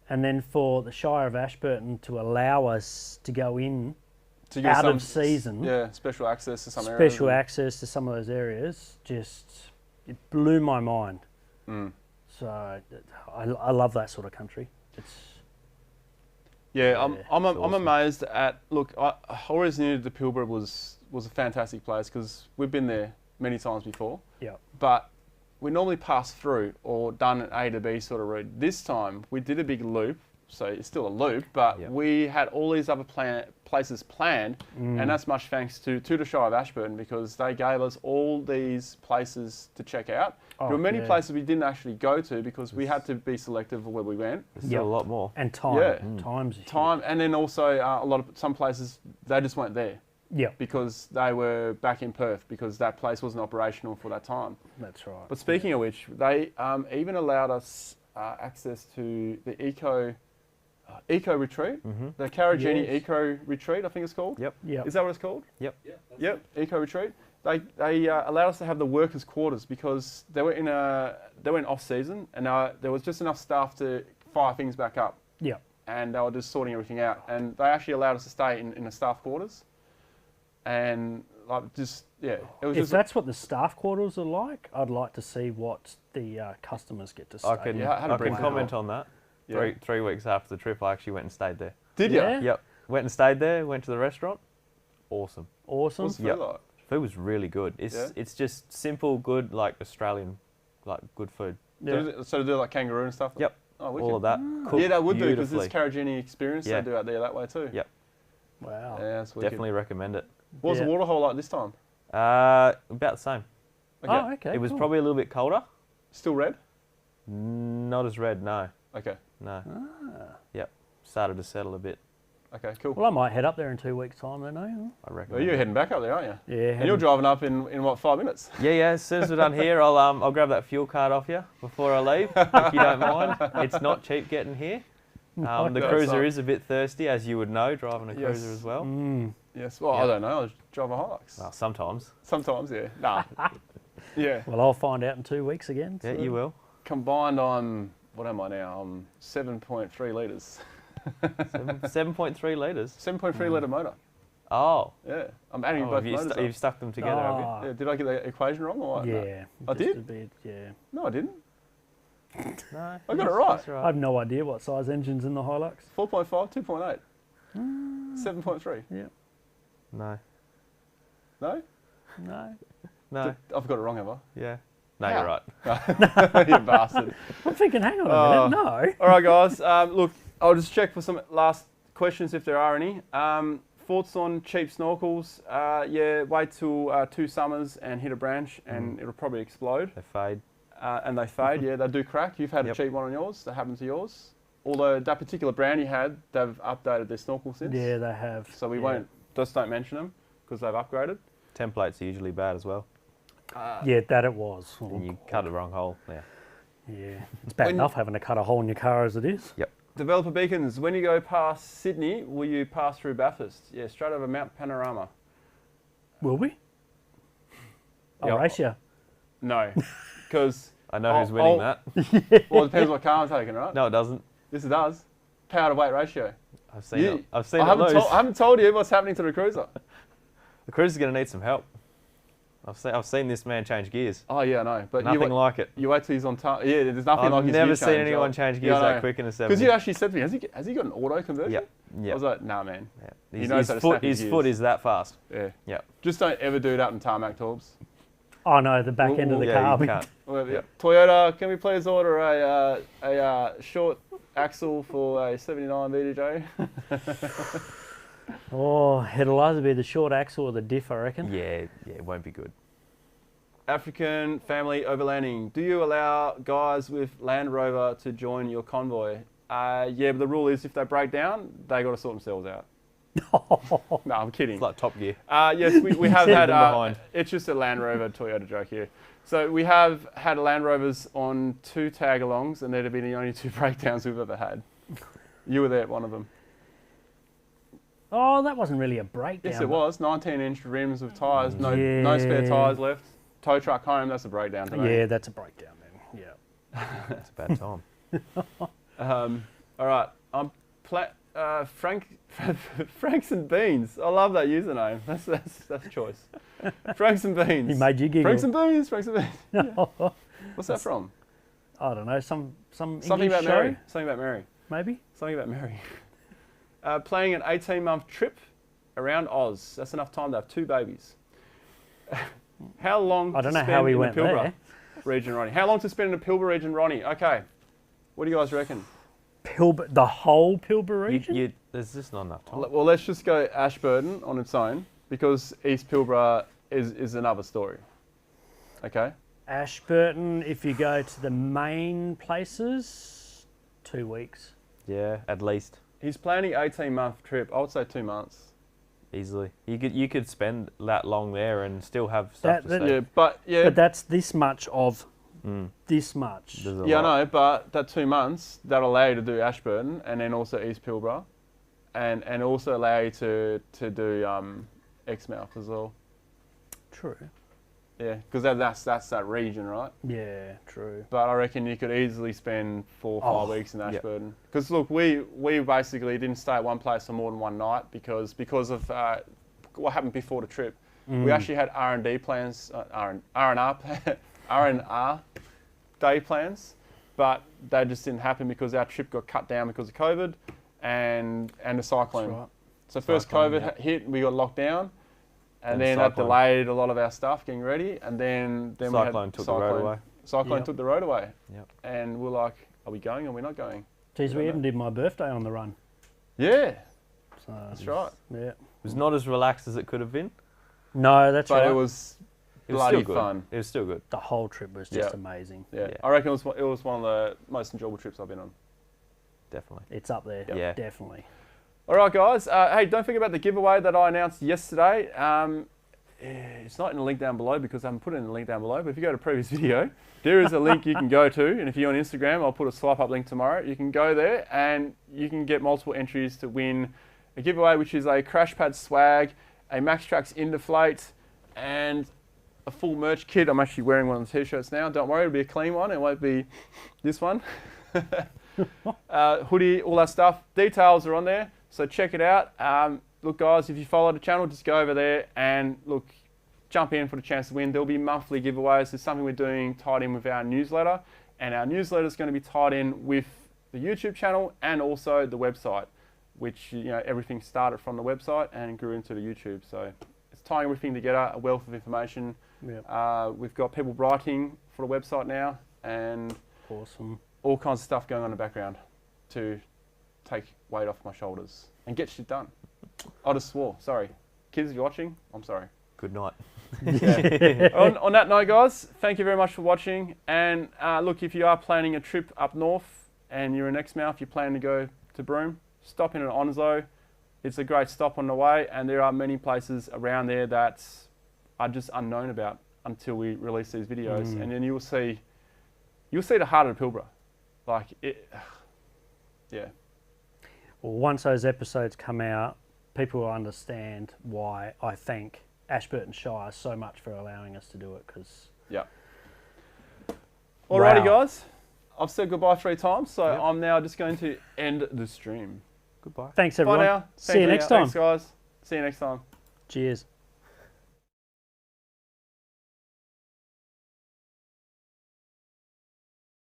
And then for the Shire of Ashburton to allow us to go in To get out some of season, Yeah, special access to some areas. special access to some of those areas, just it blew my mind. Mm. So I love that sort of country. It's Yeah, Yeah, I'm it's I'm amazed at. Look, I always knew the Pilbara was a fantastic place because we've been there many times before. yeah, But we normally pass through or done an A to B sort of route. This time we did a big loop so it's still a loop, but Yep. we had all these other places planned, and that's much thanks to the Shire of Ashburton, because they gave us all these places to check out. There were many places we didn't actually go to because we had to be selective of where we went. There's still a lot more. And time. Yeah. Time's huge. Time, and then also some places, they just weren't there Yeah, because they were back in Perth because that place wasn't operational for that time. that's right. But speaking of which, they even allowed us access to the Eco Retreat, the Karajini Yes. Eco Retreat, I think it's called. Yep. Yeah. Is that what it's called? Yep. Yep, Eco Retreat. They allowed us to have the workers' quarters because they were in off season, and there was just enough staff to fire things back up, Yeah. and they were just sorting everything out. And they actually allowed us to stay in the staff quarters, and it was If just that's what the staff quarters are like, I'd like to see what the customers get to stay. I can, Yeah, had a I can brief comment tour. on that. Yeah. Three weeks after the trip, I actually went and stayed there. Did you? Yeah. Yep. Went and stayed there. Went to the restaurant. Awesome. Awesome. What's the food Yep. like? Food was really good. It's just simple, good, like Australian, like good food. Yeah. So they do like kangaroo and stuff? Yep. Oh, wicked. All of that. Cooked Yeah, they would do because beautifully. it's Karajini experience Yeah. they do out there that way too. Yep. Wow. Yeah, that's wicked. Definitely recommend it. What was Yeah. the water hole like this time? About the same. Oh, okay. It was cool. probably a little bit colder. Still red? Not as red, no. Okay. No. Yep. Started to settle a bit, Okay, cool. Well, I might head up there in 2 weeks' time then, eh? I reckon. Well, you're heading back up there, aren't you? Yeah. And you're driving up in what, 5 minutes? Yeah, as soon as we're done here, I'll grab that fuel card off you before I leave, if you don't mind. It's not cheap getting here. The That's cruiser right. is a bit thirsty, as you would know, driving a Yes. cruiser as well. Yes. Well, I Yep. don't know. I drive a Hilux. Well, sometimes. Sometimes, yeah. Nah. Yeah. Well, I'll find out in 2 weeks again. Yeah, so- you will. Combined on, what am I now? 7.3 litres. 7.3 litres. 7.3 litre motor. Oh. Yeah. I'm adding Oh, both have you, motors up. you've stuck them together, have you? Ah, Yeah, did I get the equation wrong or what? No. yeah. I just did? A bit, yeah. No, I didn't. No. I got it right. That's I have no idea what size engine's in the Hilux. 4.5, 2.8. 7.3. No. No? No. No. I've got it wrong, have I? Yeah. No, How? you're right. You bastard. I'm thinking, hang on a Oh. minute. No. All right, guys. Look, I'll just check for some last questions if there are any. Thoughts on cheap snorkels? Yeah, wait till 2 summers and hit a branch and it'll probably explode. They fade. And they fade, yeah, they do crack. You've had a Yep. cheap one on yours. That happened to yours. Although that particular brand you had, they've updated their snorkel since. Yeah, they have. So we yeah. won't, just don't mention them because they've upgraded. Templates are usually bad as well. Yeah, that it was. Oh, And you cut the wrong hole. Yeah. yeah. It's bad When- enough having to cut a hole in your car as it is. Developer beacons, when you go past Sydney, will you pass through Bathurst? Yeah, straight over Mount Panorama. Will we? I'll Yeah. race you. No, because, I know Oh, who's winning oh. that. well, it depends what car I'm taking, right? No, it doesn't. Yes, it does. Power to weight ratio. I've seen You- it. I've seen I it haven't, lose. I haven't told you what's happening to the cruiser. The cruiser's going to need some help. I've seen this man change gears. Oh, yeah, I know. But Nothing like it. you wait till he's on time. Yeah, there's nothing I've like his never gear seen change, anyone right? change Yeah, gears I that know. quick in a 70. Because you actually said to me, has he got an auto conversion? Yep. I Yep. was like, nah, man. Yeah. He knows how to snap his His foot gears. is that fast. Yeah. Yep. Just don't ever do that in tarmac torbs. Oh no, the back end of the Yeah, car. you can't. Well, yeah. Toyota, can we please order a short axle for a 79 VDJ? Oh, it'll either be the short axle or the diff, I reckon. Yeah, it won't be good. African family overlanding. Do you allow guys with Land Rover to join your convoy? Yeah, but the rule is if they break down, they got to sort themselves out. No, I'm kidding. It's like Top Gear. Yes, we have had. Them behind. It's just a Land Rover Toyota joke here. So we have had Land Rovers on 2 tag-alongs, and they'd have been the only 2 breakdowns we've ever had. You were there at one of them. Oh, that wasn't really a breakdown. Yes, it was. 19-inch rims with tyres, no spare Yeah. tyres left. Tow truck home. That's a breakdown to me. Yeah, that's a breakdown then. Yeah. It's a bad time. All right. I'm Franks and Beans. I love that username. That's choice. Franks and Beans. He made you giggle. Franks and Beans. Franks and Beans. Yeah. What's that from? I don't know, some Something English about show, Mary. Something about Mary. maybe. Something about Mary. Planning an 18-month trip around Oz. That's enough time to have 2 babies. How long? I don't to know how spend we in went the Pilbara there. region, Ronny? How long to spend in the Pilbara region, Ronny? Okay. What do you guys reckon? the whole Pilbara region? There's just not enough time. Well, let's just go Ashburton on its own, because East Pilbara is another story. Okay? Ashburton, if you go to the main places, 2 weeks. Yeah, at least. He's planning 18-month trip. I would say 2 months. Easily. You could spend that long there and still have stuff to That- say. Yeah, but But that's this much of Mm. this much. There's a yeah, I lot. know. But that 2 months that'll allow you to do Ashburton and then also East Pilbara, and also allow you to do Exmouth as well. True. Yeah, because that's that region, right? Yeah, true. But I reckon you could easily spend 4 or 5 weeks in yep. Ashburton. Because look, we basically didn't stay at one place for more than one night because of what happened before the trip. We actually had R&D plans, R&R day plans, but they just didn't happen because our trip got cut down because of COVID and the cyclone. That's right. So first Cyclone, COVID yep. hit, we got locked down. And And then that cyclone. delayed a lot of our stuff getting ready, and then we had Cyclone took the road away. Cyclone Yep. took the road away, Yep. and we're like, "Are we going? Or are we not going?" Geez, we Yeah. even did my birthday on the run. Yeah, So, that's right. Yeah. It was not as relaxed as it could have been. No, that's But right. it was It was bloody still good. fun. It was still good. The whole trip was just Yeah. amazing. Yeah. Yeah. I reckon it was one of the most enjoyable trips I've been on. Definitely. It's up there. Yeah. Definitely. All right, guys. Hey, don't forget about the giveaway that I announced yesterday. It's not in the link down below because I haven't put it in the link down below. But if you go to a previous video, there is a link you can go to. And if you're on Instagram, I'll put a swipe up link tomorrow. You can go there and you can get multiple entries to win a giveaway, which is a crash pad swag, a Max Trax Indeflate, and a full merch kit. I'm actually wearing one of the t-shirts now. Don't worry, it'll be a clean one. It won't be this one. Hoodie, all that stuff. Details are on there, so check it out. Look, guys, if you follow the channel, just go over there and look, jump in for the chance to win. There'll be monthly giveaways. There's something we're doing tied in with our newsletter, and our newsletter is going to be tied in with the YouTube channel and also the website, which everything started from the website and grew into the YouTube. So it's tying everything together, a wealth of information. Yeah. We've got people writing for the website now, and Awesome. all kinds of stuff going on in the background to take weight off my shoulders and get shit done. I just swore. Sorry. Kids, if you're watching, I'm sorry. Good night. On that note, guys, thank you very much for watching. And look, if you are planning a trip up north and you're in Exmouth, you're planning to go to Broome, stop in at Onslow. It's a great stop on the way, and there are many places around there that are just unknown about until we release these videos. And then you'll see the heart of the Pilbara. Like it, yeah. Well, once those episodes come out, people will understand why I thank Ashburton Shire so much for allowing us to do it. Because Yeah. Alrighty, Wow. guys. I've said goodbye 3 times, so Yep. I'm now just going to end the stream. Goodbye. thanks everyone. Bye now. See you next time. Thanks, guys. See you next time. Cheers.